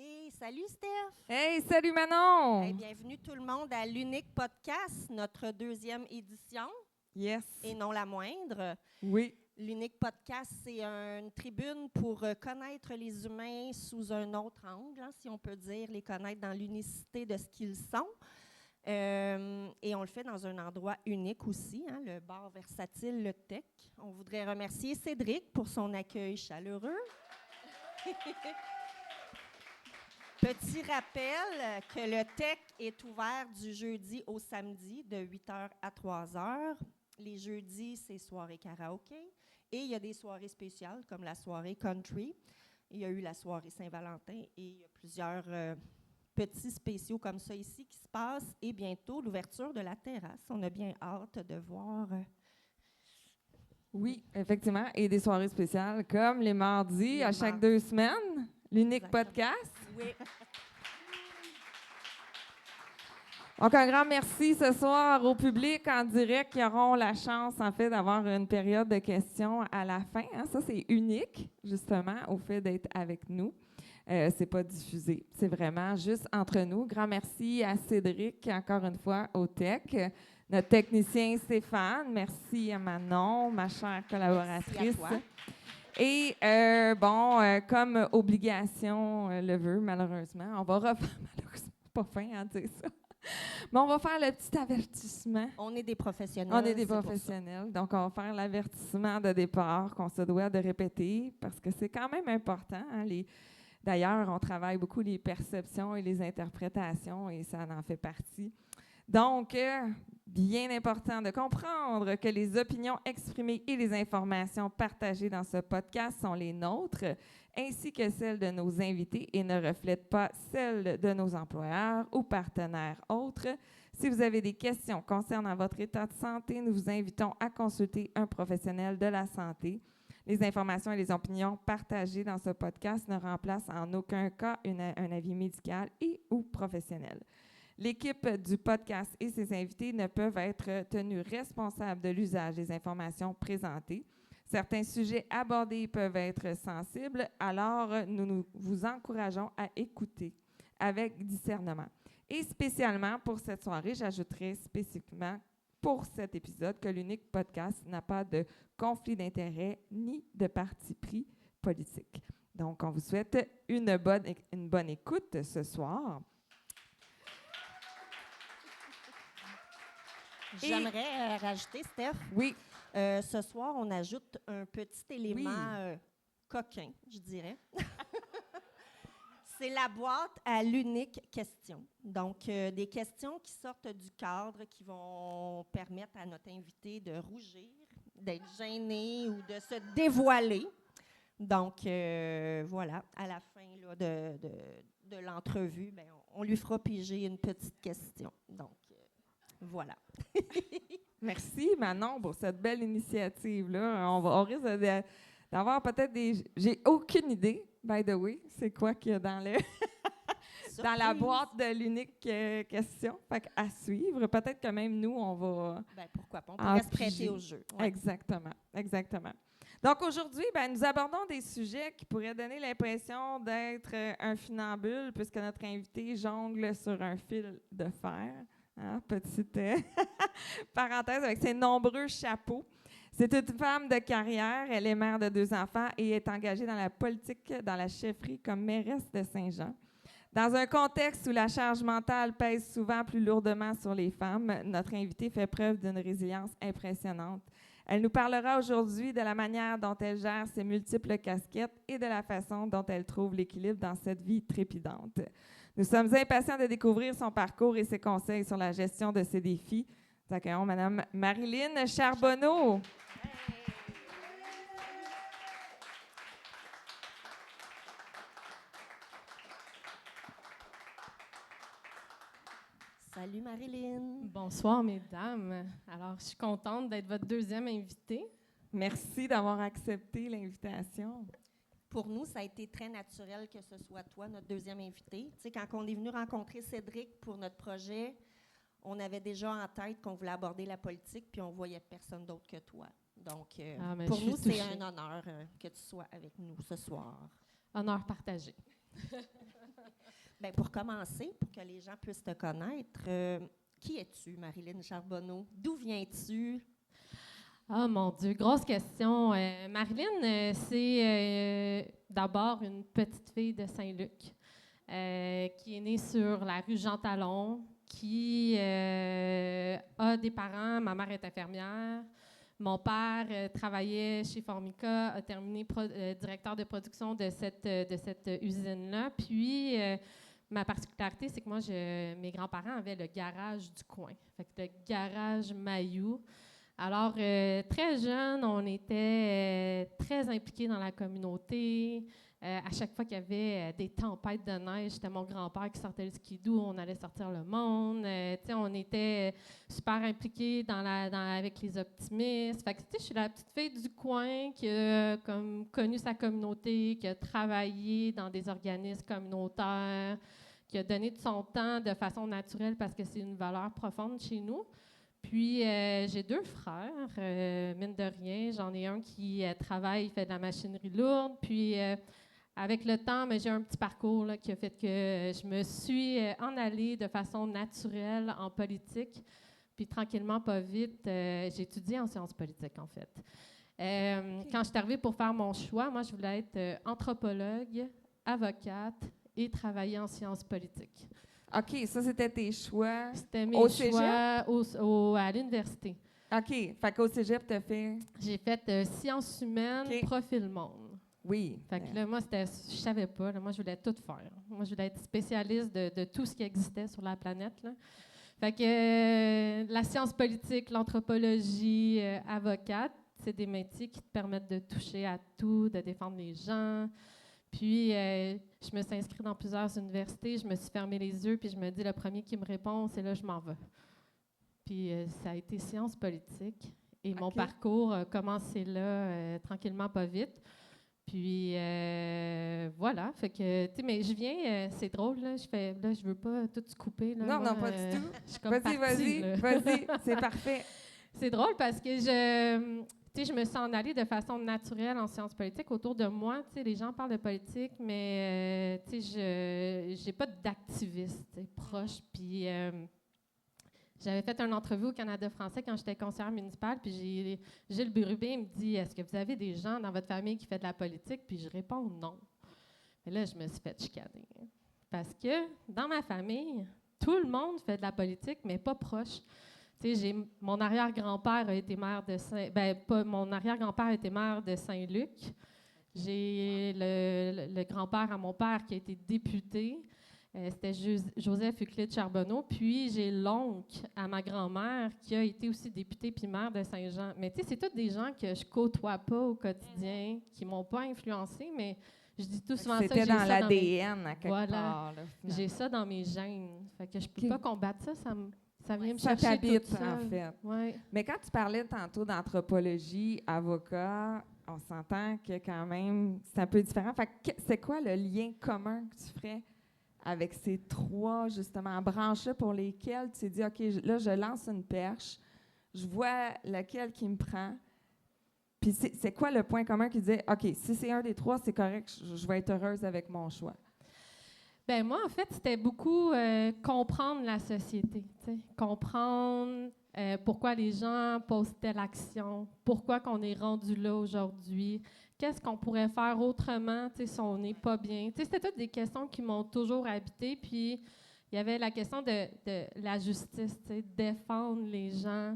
Et salut Steph! Hey, salut Manon! Hey, bienvenue tout le monde à l'Unique Podcast, notre deuxième édition. Yes. Et non la moindre. Oui. L'Unique Podcast, c'est une tribune pour connaître les humains sous un autre angle, si on peut dire, les connaître dans l'unicité de ce qu'ils sont. Et on le fait dans un endroit unique aussi, le bar versatile Le Tech. On voudrait remercier Cédric pour son accueil chaleureux. Petit rappel que le Tech est ouvert du jeudi au samedi de 8h à 3h. Les jeudis, c'est soirée karaoké. Et il y a des soirées spéciales comme la soirée country. Il y a eu la soirée Saint-Valentin et il y a plusieurs petits spéciaux comme ça ici qui se passent. Et bientôt, l'ouverture de la terrasse. On a bien hâte de voir. Oui, effectivement. Et des soirées spéciales comme les mardis à chaque 2 semaines. L'Unique Podcast. Oui. Donc, un grand merci ce soir au public en direct qui auront la chance, en fait, d'avoir une période de questions à la fin. Ça, c'est unique, justement, au fait d'être avec nous. C'est pas diffusé. C'est vraiment juste entre nous. Grand merci à Cédric, encore une fois, au Tech. Notre technicien Stéphane. Merci à Manon, ma chère collaboratrice. Merci à toi. Et, comme obligation le veut, malheureusement, on va refaire, malheureusement, pas fin à dire ça, mais on va faire le petit avertissement. On est des professionnels. On est des professionnels, donc on va faire l'avertissement de départ qu'on se doit de répéter parce que c'est quand même important. D'ailleurs, on travaille beaucoup les perceptions et les interprétations et ça en fait partie. Donc, bien important de comprendre que les opinions exprimées et les informations partagées dans ce podcast sont les nôtres, ainsi que celles de nos invités et ne reflètent pas celles de nos employeurs ou partenaires autres. Si vous avez des questions concernant votre état de santé, nous vous invitons à consulter un professionnel de la santé. Les informations et les opinions partagées dans ce podcast ne remplacent en aucun cas un avis médical et ou professionnel. L'équipe du podcast et ses invités ne peuvent être tenus responsables de l'usage des informations présentées. Certains sujets abordés peuvent être sensibles, alors nous vous encourageons à écouter avec discernement. Et spécialement pour cette soirée, j'ajouterai spécifiquement pour cet épisode que l'Unique Podcast n'a pas de conflit d'intérêt ni de parti pris politique. Donc, on vous souhaite une bonne écoute ce soir. J'aimerais rajouter, Steph. Oui. Ce soir, on ajoute un petit élément coquin, je dirais. C'est la boîte à l'unique question. Donc, des questions qui sortent du cadre, qui vont permettre à notre invité de rougir, d'être gêné ou de se dévoiler. Donc, voilà, à la fin là, de l'entrevue, on lui fera piger une petite question. Donc, voilà. Merci, Manon, pour cette belle initiative-là. On risque d'avoir peut-être des... J'ai aucune idée, by the way, c'est quoi qu'il y a dans dans la boîte de l'unique question. Fait qu'à suivre. Peut-être que même nous, on va... pourquoi pas? On pourrait se prêter au jeu. Ouais. Exactement. Donc, aujourd'hui, nous abordons des sujets qui pourraient donner l'impression d'être un funambule, puisque notre invité jongle sur un fil de fer. Petite parenthèse avec ses nombreux chapeaux. C'est une femme de carrière. Elle est mère de 2 enfants et est engagée dans la politique, dans la chefferie comme mairesse de Saint-Jean. Dans un contexte où la charge mentale pèse souvent plus lourdement sur les femmes, notre invitée fait preuve d'une résilience impressionnante. Elle nous parlera aujourd'hui de la manière dont elle gère ses multiples casquettes et de la façon dont elle trouve l'équilibre dans cette vie trépidante. Nous sommes impatients de découvrir son parcours et ses conseils sur la gestion de ces défis. Nous accueillons Mme Marilyn Charbonneau. Salut Marilyn. Bonsoir mesdames. Alors, je suis contente d'être votre deuxième invitée. Merci d'avoir accepté l'invitation. Pour nous, ça a été très naturel que ce soit toi, notre deuxième invité. Tu sais, quand on est venu rencontrer Cédric pour notre projet, on avait déjà en tête qu'on voulait aborder la politique, puis on voyait personne d'autre que toi. Donc, pour nous, c'est un honneur que tu sois avec nous ce soir. Honneur partagé. Ben, pour commencer, pour que les gens puissent te connaître, qui es-tu, Marilyn Charbonneau? D'où viens-tu? Ah, mon Dieu, grosse question. Marilyn, c'est d'abord une petite fille de Saint-Luc qui est née sur la rue Jean Talon, qui a des parents. Ma mère est infirmière. Mon père travaillait chez Formica, a terminé directeur de production de cette usine-là. Puis, ma particularité, c'est que moi, mes grands-parents avaient le garage du coin, fait que le garage Mailloux. Alors, très jeune, on était très impliqués dans la communauté. À chaque fois qu'il y avait des tempêtes de neige, c'était mon grand-père qui sortait le skidoo, on allait sortir le monde. On était super impliqués avec les optimistes. Fait que, je suis la petite fille du coin qui a connu sa communauté, qui a travaillé dans des organismes communautaires, qui a donné de son temps de façon naturelle parce que c'est une valeur profonde chez nous. Puis, j'ai 2 frères, mine de rien. J'en ai un qui travaille, fait de la machinerie lourde. Puis, avec le temps, j'ai un petit parcours là, qui a fait que je me suis en allée de façon naturelle en politique. Puis, tranquillement, pas vite, j'ai étudié en sciences politiques, en fait. Quand je suis arrivée pour faire mon choix, moi, je voulais être anthropologue, avocate et travailler en sciences politiques. OK, ça, c'était tes choix. C'était mes Au choix à l'université. OK, fait qu'au cégep, tu as fait... J'ai fait sciences humaines, profil monde. Oui. Fait que là, moi, je savais pas. Là, moi, je voulais tout faire. Moi, je voulais être spécialiste de tout ce qui existait sur la planète. Là. Fait que la science politique, l'anthropologie, avocate, c'est des métiers qui te permettent de toucher à tout, de défendre les gens. Puis, je me suis inscrite dans plusieurs universités, je me suis fermé les yeux, puis je me dis, le premier qui me répond, c'est là, je m'en vais. Puis, ça a été sciences politiques. Et mon parcours a commencé là, tranquillement, pas vite. Puis, voilà. Fait que, tu sais, mais je viens, c'est drôle, là, je veux pas tout couper. Là, non, moi, pas du tout. Je suis comme Vas-y, c'est parfait. C'est drôle parce que je me suis en allée de façon naturelle en sciences politiques. Autour de moi, les gens parlent de politique, mais je n'ai pas d'activiste proche. Puis j'avais fait une entrevue au Canada français quand j'étais conseillère municipale, puis Gilles Burubé me dit « Est-ce que vous avez des gens dans votre famille qui font de la politique? » Puis je réponds « Non. » Et là, je me suis fait chicaner. Parce que dans ma famille, tout le monde fait de la politique, mais pas proche. Mon arrière-grand-père a été maire de mon arrière-grand-père a été maire de Saint-Luc. J'ai le grand-père à mon père qui a été député. C'était Joseph Euclide Charbonneau. Puis j'ai l'oncle à ma grand-mère qui a été aussi député puis maire de Saint-Jean. Mais c'est tous des gens que je côtoie pas au quotidien, qui m'ont pas influencé, mais je dis tout souvent ça. C'était dans l'ADN à quelque part. Là, j'ai ça dans mes gènes. Fait que je peux pas combattre ça. Ça vient me ça chercher t'habite, toute seule. en fait. Ouais. Mais quand tu parlais tantôt d'anthropologie, avocat, on s'entend que quand même, c'est un peu différent. Fait que c'est quoi le lien commun que tu ferais avec ces 3, justement, branches-là pour lesquelles tu t'es dit, OK, là, je lance une perche, je vois lequel qui me prend, puis c'est quoi le point commun qui disait, OK, si c'est un des 3, c'est correct, je vais être heureuse avec mon choix? Ben moi, en fait, c'était beaucoup comprendre la société, comprendre pourquoi les gens posent telle action, pourquoi qu'on est rendu là aujourd'hui, qu'est-ce qu'on pourrait faire autrement si on n'est pas bien. C'était toutes des questions qui m'ont toujours habité. Puis, il y avait la question de la justice, défendre les gens,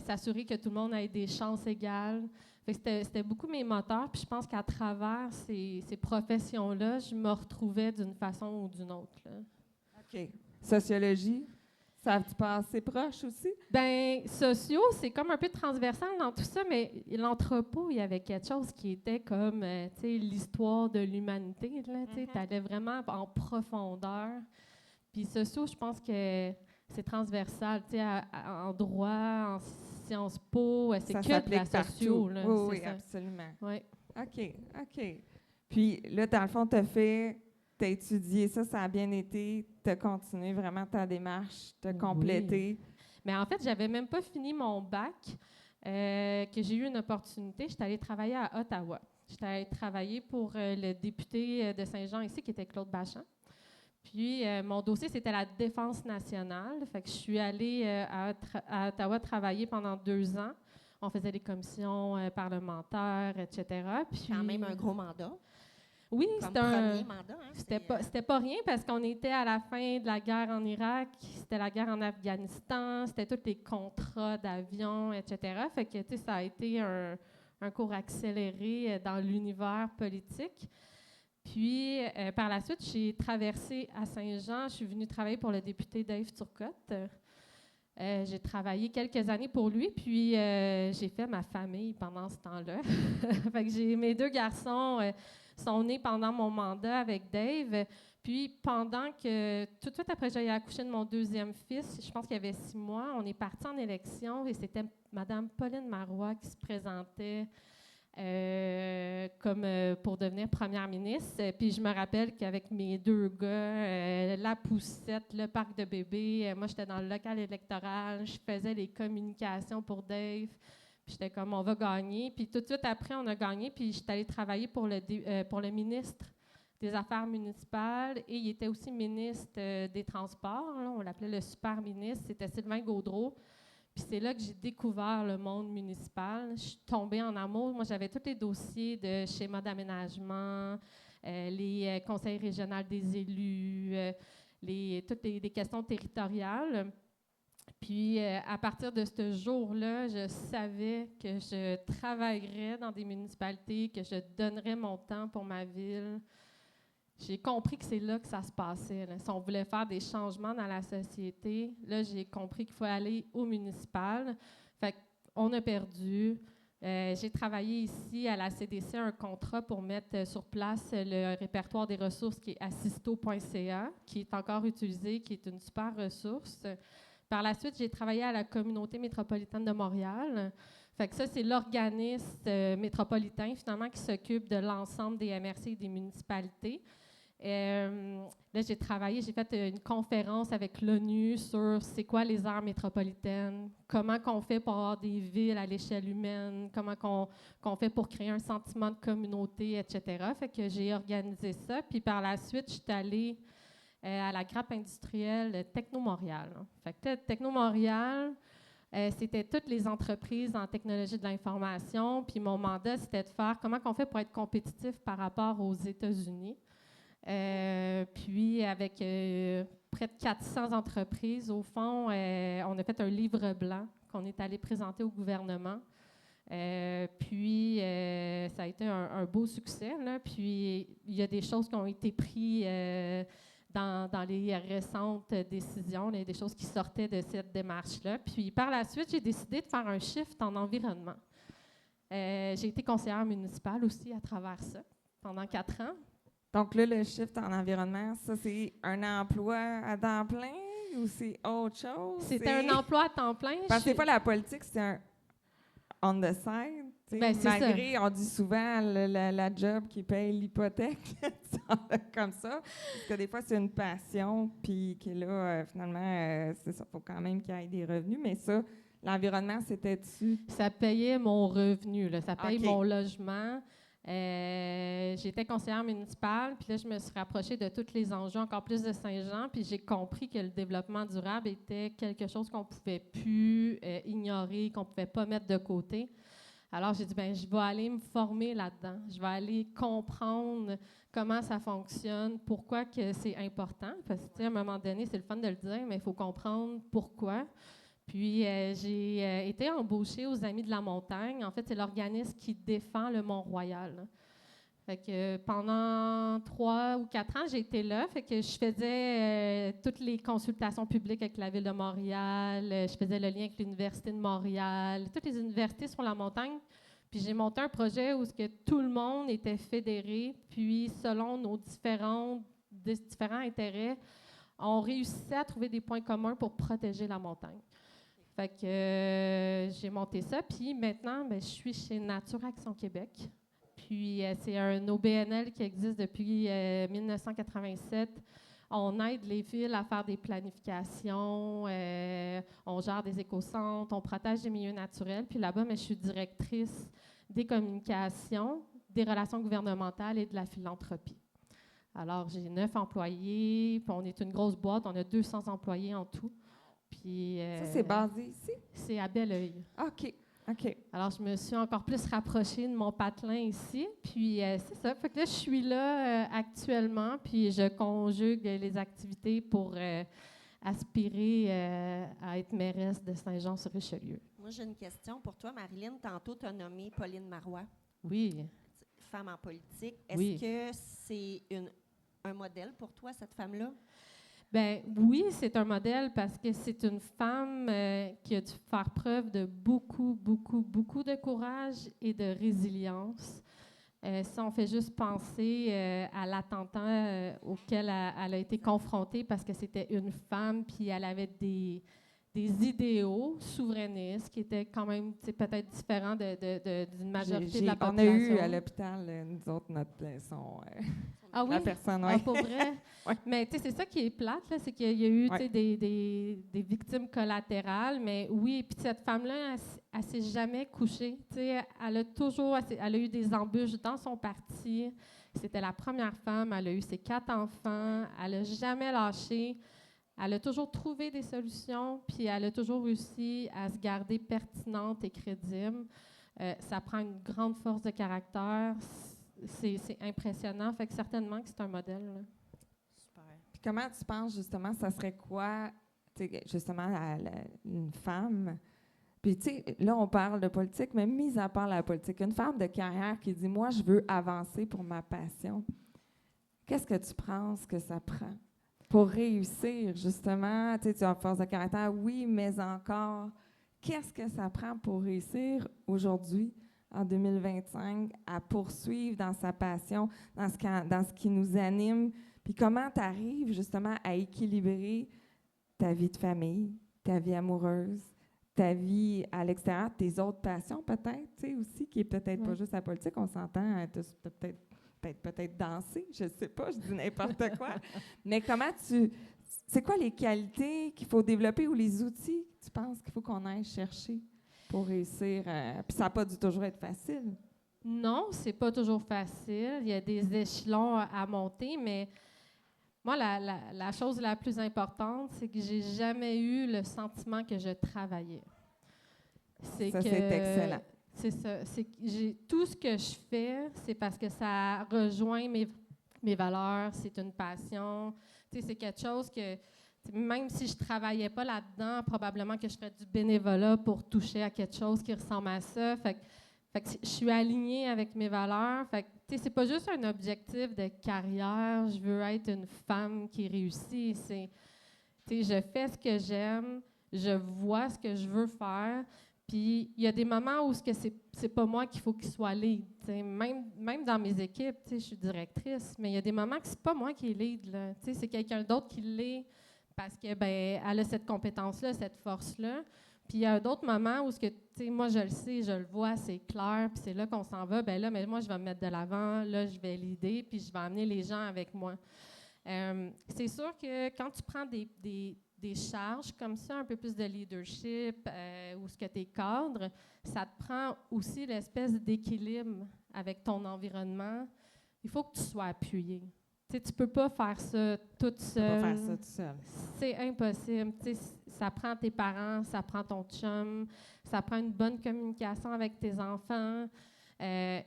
s'assurer que tout le monde ait des chances égales. Fait que c'était beaucoup mes moteurs. Puis je pense qu'à travers ces professions-là, je me retrouvais d'une façon ou d'une autre. Là. OK. Sociologie, ça a-tu passé proche aussi? Bien, sociaux, c'est comme un peu transversal dans tout ça, mais l'anthropo, il y avait quelque chose qui était comme, tu sais, l'histoire de l'humanité. Tu allais vraiment en profondeur. Puis sociaux, je pense que c'est transversal, tu sais, en droit, en Sciences Po, c'est que de la socio. Là, oui, ça. Absolument. Oui. OK. Puis là, dans le fond, tu as étudié ça a bien été, tu as continué vraiment ta démarche, tu as complété. Oui. Mais en fait, j'avais même pas fini mon bac, que j'ai eu une opportunité. J'étais allée travailler à Ottawa. J'étais allée travailler pour le député de Saint-Jean ici, qui était Claude Bachand. Puis, mon dossier, c'était la défense nationale. Fait que je suis allée à Ottawa travailler pendant 2 ans. On faisait des commissions parlementaires, etc. Puis, Quand même un gros mandat. oui, Comme c'était premier mandat. Hein, c'était pas rien parce qu'on était à la fin de la guerre en Irak, c'était la guerre en Afghanistan, c'était tous les contrats d'avions, etc. Fait que, tu sais, ça a été un cours accéléré dans l'univers politique. Puis, par la suite, j'ai traversé à Saint-Jean. Je suis venue travailler pour le député Dave Turcotte. J'ai travaillé quelques années pour lui, puis j'ai fait ma famille pendant ce temps-là. Fait que mes 2 garçons sont nés pendant mon mandat avec Dave. Puis, tout de suite après j'ai accouché de mon 2e fils, je pense qu'il y avait 6 mois, on est parti en élection et c'était Mme Pauline Marois qui se présentait pour devenir première ministre. Puis je me rappelle qu'avec mes 2 gars, la poussette, le parc de bébés, moi j'étais dans le local électoral, je faisais les communications pour Dave. Puis j'étais comme, on va gagner. Puis tout de suite après, on a gagné. Puis j'étais allée travailler pour le ministre des Affaires municipales et il était aussi ministre des Transports. Là, on l'appelait le super ministre. C'était Sylvain Gaudreault. Puis c'est là que j'ai découvert le monde municipal. Je suis tombée en amour. Moi, j'avais tous les dossiers de schéma d'aménagement, les conseils régionaux des élus, toutes les questions territoriales. Puis, à partir de ce jour-là, je savais que je travaillerais dans des municipalités, que je donnerais mon temps pour ma ville. J'ai compris que c'est là que ça se passait. Là. Si on voulait faire des changements dans la société, là, j'ai compris qu'il faut aller au municipal. Fait qu'on a perdu. J'ai travaillé ici à la CDC un contrat pour mettre sur place le répertoire des ressources qui est assisto.ca, qui est encore utilisé, qui est une super ressource. Par la suite, j'ai travaillé à la communauté métropolitaine de Montréal. Fait que ça, c'est l'organisme métropolitain, finalement, qui s'occupe de l'ensemble des MRC et des municipalités. Là, j'ai fait une conférence avec l'ONU sur c'est quoi les aires métropolitaines, comment qu'on fait pour avoir des villes à l'échelle humaine, comment qu'on fait pour créer un sentiment de communauté, etc. Fait que j'ai organisé ça. Puis par la suite, je suis allée à la grappe industrielle Techno-Montréal. Fait que Techno-Montréal, c'était toutes les entreprises en technologie de l'information. Puis mon mandat, c'était de faire comment on fait pour être compétitif par rapport aux États-Unis. Puis avec près de 400 entreprises, au fond, on a fait un livre blanc qu'on est allé présenter au gouvernement. Puis ça a été un beau succès. Là. Puis il y a des choses qui ont été prises dans les récentes décisions, il y a des choses qui sortaient de cette démarche-là. Puis par la suite, j'ai décidé de faire un shift en environnement. J'ai été conseillère municipale aussi à travers ça pendant 4 ans. Donc là, le shift en environnement, ça, c'est un emploi à temps plein ou c'est autre chose? C'était un emploi à temps plein. Parce que des fois, la politique, c'est un on the side. Ben, malgré, on dit souvent la job qui paye l'hypothèque, comme ça. Parce que des fois, c'est une passion, puis que là, finalement, c'est ça, il faut quand même qu'il y ait des revenus. Mais ça, l'environnement, c'était dessus. Ça payait mon revenu, là, ça paye mon logement. J'étais conseillère municipale, puis là, je me suis rapprochée de tous les enjeux, encore plus de Saint-Jean, puis j'ai compris que le développement durable était quelque chose qu'on ne pouvait plus ignorer, qu'on ne pouvait pas mettre de côté. Alors, j'ai dit, je vais aller me former là-dedans. Je vais aller comprendre comment ça fonctionne, pourquoi que c'est important. Parce que, à un moment donné, c'est le fun de le dire, mais il faut comprendre pourquoi. Puis, j'ai été embauchée aux Amis de la Montagne. En fait, c'est l'organisme qui défend le Mont-Royal. Fait que pendant 3 ou 4 ans, j'ai été là. Fait que je faisais toutes les consultations publiques avec la Ville de Montréal. Je faisais le lien avec l'Université de Montréal, toutes les universités sur la montagne. Puis j'ai monté un projet où tout le monde était fédéré. Puis selon nos différents intérêts, on réussissait à trouver des points communs pour protéger la montagne. Fait que j'ai monté ça. Puis maintenant, je suis chez Nature Action Québec. Puis, c'est un OBNL qui existe depuis 1987. On aide les villes à faire des planifications, on gère des écocentres, on protège les milieux naturels. Puis là-bas, je suis directrice des communications, des relations gouvernementales et de la philanthropie. Alors, j'ai 9 employés, puis on est une grosse boîte, on a 200 employés en tout. Puis, Ça, c'est basé ici? c'est à Belleuil. OK. OK. Alors, je me suis encore plus rapprochée de mon patelin ici. Puis, c'est ça. Fait que là, je suis là actuellement, puis je conjugue les activités pour aspirer à être mairesse de Saint-Jean-sur-Richelieu. Moi, j'ai une question pour toi, Marilyn. Tantôt, tu as nommé Pauline Marois, Oui. femme en politique. Est-ce Oui. que c'est un modèle pour toi, cette femme-là? Ben oui, c'est un modèle parce que c'est une femme qui a dû faire preuve de beaucoup, beaucoup, beaucoup de courage et de résilience. Si on fait juste penser à l'attentat auquel elle a été confrontée parce que c'était une femme, puis elle avait des idéaux souverainistes qui étaient quand même peut-être différents d'une majorité de la On population. a eu à l'hôpital, nous autres, notre leçon. Ah oui? La personne, Ah, oui. pour vrai? Ouais. Mais tu sais, c'est ça qui est plate, là, c'est qu'il y a eu Ouais. des victimes collatérales. Mais oui, puis cette femme-là, elle s'est jamais couchée. Tu sais, elle a eu des embûches dans son parti. C'était la première femme. Elle a eu ses 4 enfants. Elle n'a jamais lâché. Elle a toujours trouvé des solutions, puis elle a toujours réussi à se garder pertinente et crédible. Ça prend une grande force de caractère. C'est impressionnant. Fait que certainement que c'est un modèle. Là. Super. Puis comment tu penses, justement, ça serait quoi, justement, une femme? Puis, tu sais, là, on parle de politique, mais mis à part la politique, une femme de carrière qui dit « Moi, je veux avancer pour ma passion », qu'est-ce que tu penses que ça prend pour réussir, justement? Tu sais, tu as une force de caractère, oui, mais encore, qu'est-ce que ça prend pour réussir aujourd'hui, en 2025, à poursuivre dans sa passion, dans ce qui nous anime? Puis comment tu arrives, justement, à équilibrer ta vie de famille, ta vie amoureuse, ta vie à l'extérieur, tes autres passions peut-être, tu sais, aussi, qui est peut-être pas juste la politique, on s'entend, peut-être danser, je sais pas, je dis n'importe quoi. Mais c'est quoi les qualités qu'il faut développer ou les outils que tu penses qu'il faut qu'on aille chercher pour réussir? Puis ça n'a pas dû toujours être facile. Non, c'est pas toujours facile. Il y a des échelons à monter, mais moi, la chose la plus importante, c'est que j'ai jamais eu le sentiment que je travaillais. C'est excellent. C'est ça. C'est que tout ce que je fais, c'est parce que ça rejoint mes valeurs, c'est une passion. Tu sais, c'est quelque chose que, même si je travaillais pas là-dedans, probablement que je ferais du bénévolat pour toucher à quelque chose qui ressemble à ça. Fait que je suis alignée avec mes valeurs. Fait que, tu sais, c'est pas juste un objectif de carrière. Je veux être une femme qui réussit. C'est, tu sais, je fais ce que j'aime, je vois ce que je veux faire. Puis il y a des moments où c'est pas moi qu'il faut qu'il soit lead. Même dans mes équipes, je suis directrice, mais il y a des moments que c'est pas moi qui est lead. Là. C'est quelqu'un d'autre qui l'est parce que elle a cette compétence-là, cette force-là. Puis il y a d'autres moments où moi je le sais, je le vois, c'est clair, puis c'est là qu'on s'en va. Ben là, mais moi je vais me mettre de l'avant, là je vais l'aider, puis je vais amener les gens avec moi. C'est sûr que quand tu prends des charges comme ça, un peu plus de leadership, ou ce que tu es cadre, ça te prend aussi l'espèce d'équilibre avec ton environnement. Il faut que tu sois appuyé. Tu ne peux pas faire ça toute seule. Tu peux pas faire ça toute seule. C'est impossible. Ça prend tes parents, ça prend ton chum, ça prend une bonne communication avec tes enfants.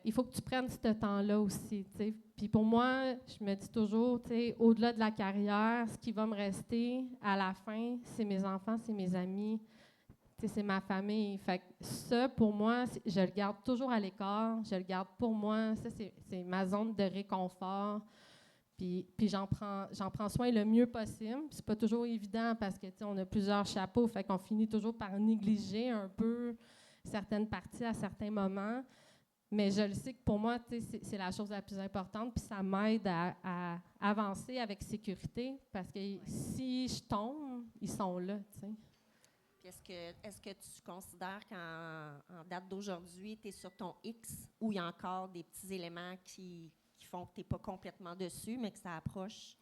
Il faut que tu prennes ce temps-là aussi. T'sais. Puis pour moi, je me dis toujours, au-delà de la carrière, ce qui va me rester à la fin, c'est mes enfants, c'est mes amis, c'est ma famille. Fait que ça, pour moi, je le garde toujours à l'écart, je le garde pour moi. Ça, c'est ma zone de réconfort. Puis j'en prends soin le mieux possible. C'est pas toujours évident parce que on a plusieurs chapeaux, fait qu'on finit toujours par négliger un peu certaines parties à certains moments. Mais je le sais que pour moi, c'est la chose la plus importante, puis ça m'aide à avancer avec sécurité, parce que si je tombe, ils sont là, Puis est-ce que tu considères qu'en date d'aujourd'hui, tu es sur ton X, ou il y a encore des petits éléments qui font que tu n'es pas complètement dessus, mais que ça approche?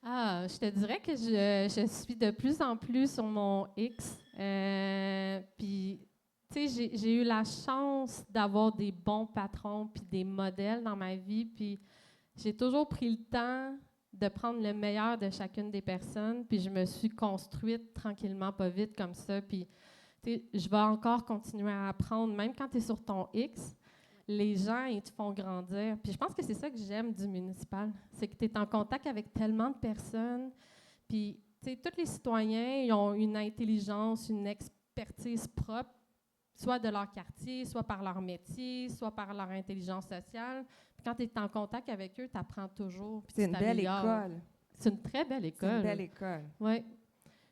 Ah, je te dirais que je suis de plus en plus sur mon X, puis... Tu sais, j'ai eu la chance d'avoir des bons patrons puis des modèles dans ma vie, puis j'ai toujours pris le temps de prendre le meilleur de chacune des personnes, puis je me suis construite tranquillement, pas vite, comme ça, puis je vais encore continuer à apprendre, même quand tu es sur ton X, les gens, ils te font grandir. Puis je pense que c'est ça que j'aime du municipal, c'est que tu es en contact avec tellement de personnes, puis tous les citoyens, ils ont une intelligence, une expertise propre, soit de leur quartier, soit par leur métier, soit par leur intelligence sociale. Puis quand tu es en contact avec eux, tu apprends toujours. C'est une belle école. C'est une très belle école. C'est une belle école. Oui,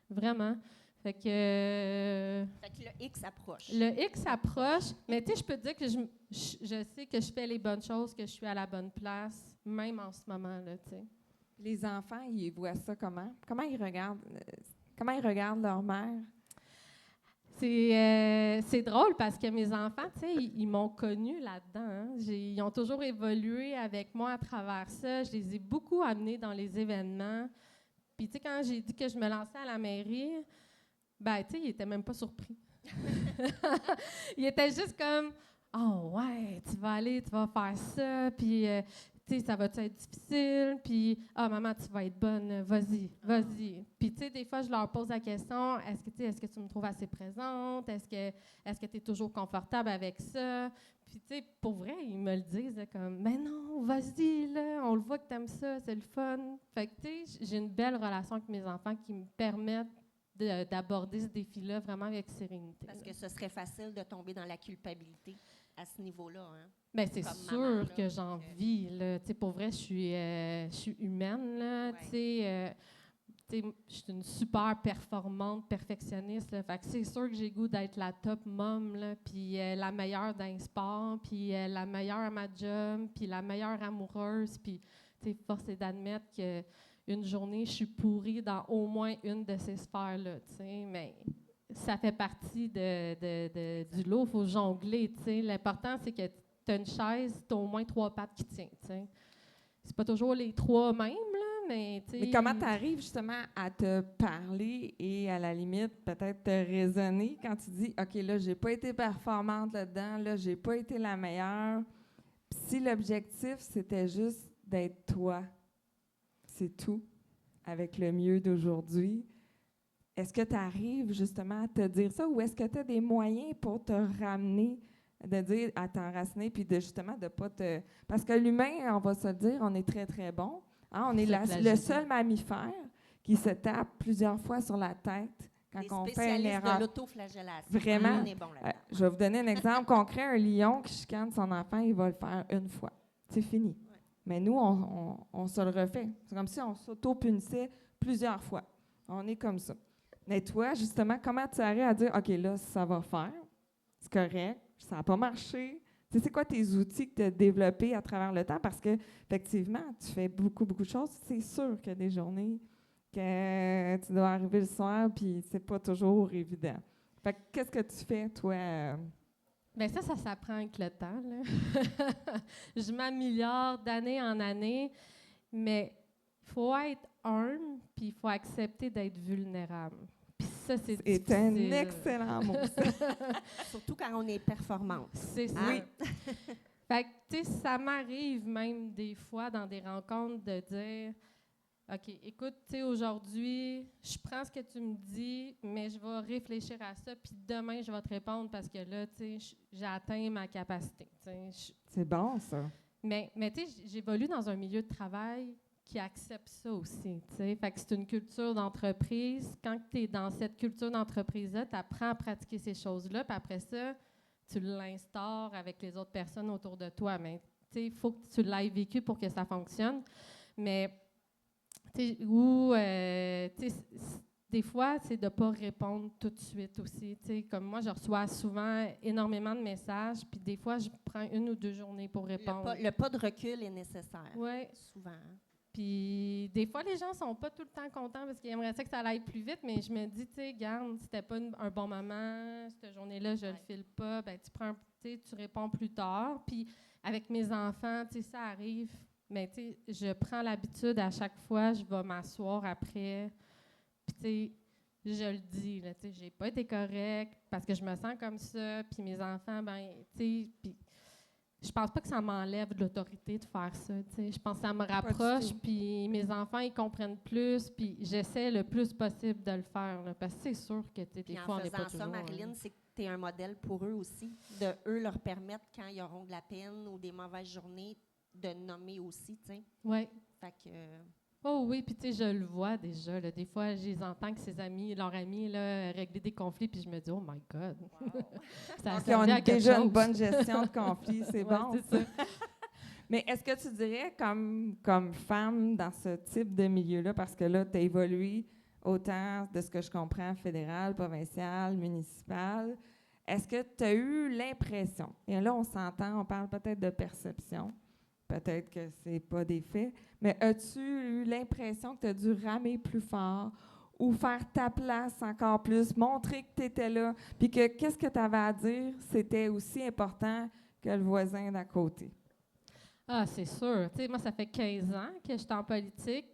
vraiment. Fait que le X approche. Le X approche, mais tu sais, je peux te dire que je sais que je fais les bonnes choses, que je suis à la bonne place, même en ce moment-là, tu sais. Les enfants, ils voient ça comment? Comment ils regardent leur mère? C'est drôle parce que mes enfants, tu sais, ils m'ont connue là-dedans. Hein. Ils ont toujours évolué avec moi à travers ça. Je les ai beaucoup amenés dans les événements. Puis, tu sais, quand j'ai dit que je me lançais à la mairie, ben, tu sais, ils n'étaient même pas surpris. Ils étaient juste comme « Oh, ouais, tu vas faire ça, puis, tu sais, ça va être difficile, puis, ah, maman, tu vas être bonne, vas-y. » Puis, tu sais, des fois, je leur pose la question, est-ce que tu me trouves assez présente? Est-ce que tu es toujours confortable avec ça? Puis, tu sais, pour vrai, ils me le disent, comme, mais non, vas-y, là, on le voit que tu aimes ça, c'est le fun. Fait que, tu sais, j'ai une belle relation avec mes enfants qui me permettent d'aborder ce défi-là vraiment avec sérénité. Parce que ce serait facile de tomber dans la culpabilité à ce niveau-là. Hein? Bien, c'est Comme sûr maman, là, que j'en vis. Là. Pour vrai, je suis humaine. Là, ouais. je suis une super performante, perfectionniste. Là, fait que c'est sûr que j'ai goût d'être la top mom, puis la meilleure dans le sport, puis la meilleure à ma job, puis la meilleure amoureuse. Puis, force est d'admettre que une journée, je suis pourrie dans au moins une de ces sphères-là, mais ça fait partie du lot, il faut jongler, L'important, c'est que tu as une chaise, tu as au moins 3 pattes qui tiennent, C'est pas toujours les 3 mêmes, là, mais Mais comment tu arrives justement à te parler et à la limite, peut-être te raisonner quand tu dis « OK, là, j'ai pas été performante là-dedans, là, j'ai pas été la meilleure. » Puis si l'objectif, c'était juste d'être toi, c'est tout, avec le mieux d'aujourd'hui. Est-ce que tu arrives justement à te dire ça ou est-ce que tu as des moyens pour te ramener, de dire à t'enraciner puis de justement de pas te... Parce que l'humain, on va se le dire, on est très, très bon. Hein? On est le seul mammifère qui se tape plusieurs fois sur la tête quand on fait une erreur. De l'autoflagellation. Vraiment. On est bon là-dedans. Je vais vous donner un exemple concret. Un lion qui chicane son enfant, il va le faire une fois. C'est fini. Mais nous, on se le refait. C'est comme si on s'auto-punissait plusieurs fois. On est comme ça. Mais toi, justement, comment tu arrives à dire, OK, là, ça va faire, c'est correct, ça n'a pas marché. Tu sais, c'est quoi tes outils que tu as développés à travers le temps? Parce que, effectivement, tu fais beaucoup, beaucoup de choses. C'est sûr qu'il y a des journées que tu dois arriver le soir, puis c'est pas toujours évident. Fait que, qu'est-ce que tu fais, toi? Bien, ça s'apprend avec le temps, là. Je m'améliore d'année en année, mais il faut être humble, puis il faut accepter d'être vulnérable. Puis ça, c'est difficile. C'est un excellent mot, ça. Surtout quand on est performante. C'est ça. Oui. Fait que, tu sais, ça m'arrive même des fois dans des rencontres de dire OK, écoute, tu sais, aujourd'hui, je prends ce que tu me dis, mais je vais réfléchir à ça, puis demain, je vais te répondre parce que là, tu sais, j'ai atteint ma capacité. C'est bon, ça. Mais tu sais, j'évolue dans un milieu de travail qui accepte ça aussi, tu sais. Fait que c'est une culture d'entreprise. Quand tu es dans cette culture d'entreprise-là, tu apprends à pratiquer ces choses-là, puis après ça, tu l'instaures avec les autres personnes autour de toi. Mais, tu sais, il faut que tu l'aies vécu pour que ça fonctionne. Mais, tu sais, des fois, c'est de ne pas répondre tout de suite aussi. Tu sais, comme moi, je reçois souvent énormément de messages, puis des fois, je prends 1 ou 2 journées pour répondre. Le pas de recul est nécessaire. Oui. Souvent. Puis des fois, les gens sont pas tout le temps contents parce qu'ils aimeraient ça que ça aille plus vite, mais je me dis, tu sais, garde, c'était pas un bon moment, cette journée-là, je le file pas, ben tu réponds plus tard. Puis avec mes enfants, tu sais, ça arrive, mais tu sais, je prends l'habitude à chaque fois, je vais m'asseoir après, puis tu sais, je le dis, là, tu sais, j'ai pas été correcte parce que je me sens comme ça, puis mes enfants, ben, tu sais, puis je pense pas que ça m'enlève de l'autorité de faire ça. T'sais. Je pense que ça me du rapproche, tout. puis mes enfants, ils comprennent plus, puis j'essaie le plus possible de le faire. Là, parce que c'est sûr que des Puis fois, en on n'est pas faisant ça, toujours... Marilyn, c'est que tu es un modèle pour eux aussi, de eux leur permettre, quand ils auront de la peine ou des mauvaises journées, de nommer aussi, tu sais. Oui. Fait que... Oh oui, puis tu sais, je le vois déjà. Là. Des fois, je les entends que leurs amis, là, régler des conflits, puis je me dis, oh my God. Wow. Ça a Donc, ils servi ont à quelque déjà une chose. bonne gestion de conflit, c'est Ouais, bon. c'est ça. Mais est-ce que tu dirais, comme femme dans ce type de milieu-là, parce que là, tu as évolué autant de ce que je comprends, fédéral, provincial, municipal, est-ce que tu as eu l'impression, et là, on s'entend, on parle peut-être de perception, peut-être que c'est pas des faits, mais as-tu eu l'impression que tu as dû ramer plus fort ou faire ta place encore plus, montrer que tu étais là, puis que qu'est-ce que tu avais à dire, c'était aussi important que le voisin d'à côté? Ah, c'est sûr. Tu sais, moi, ça fait 15 ans que je suis en politique.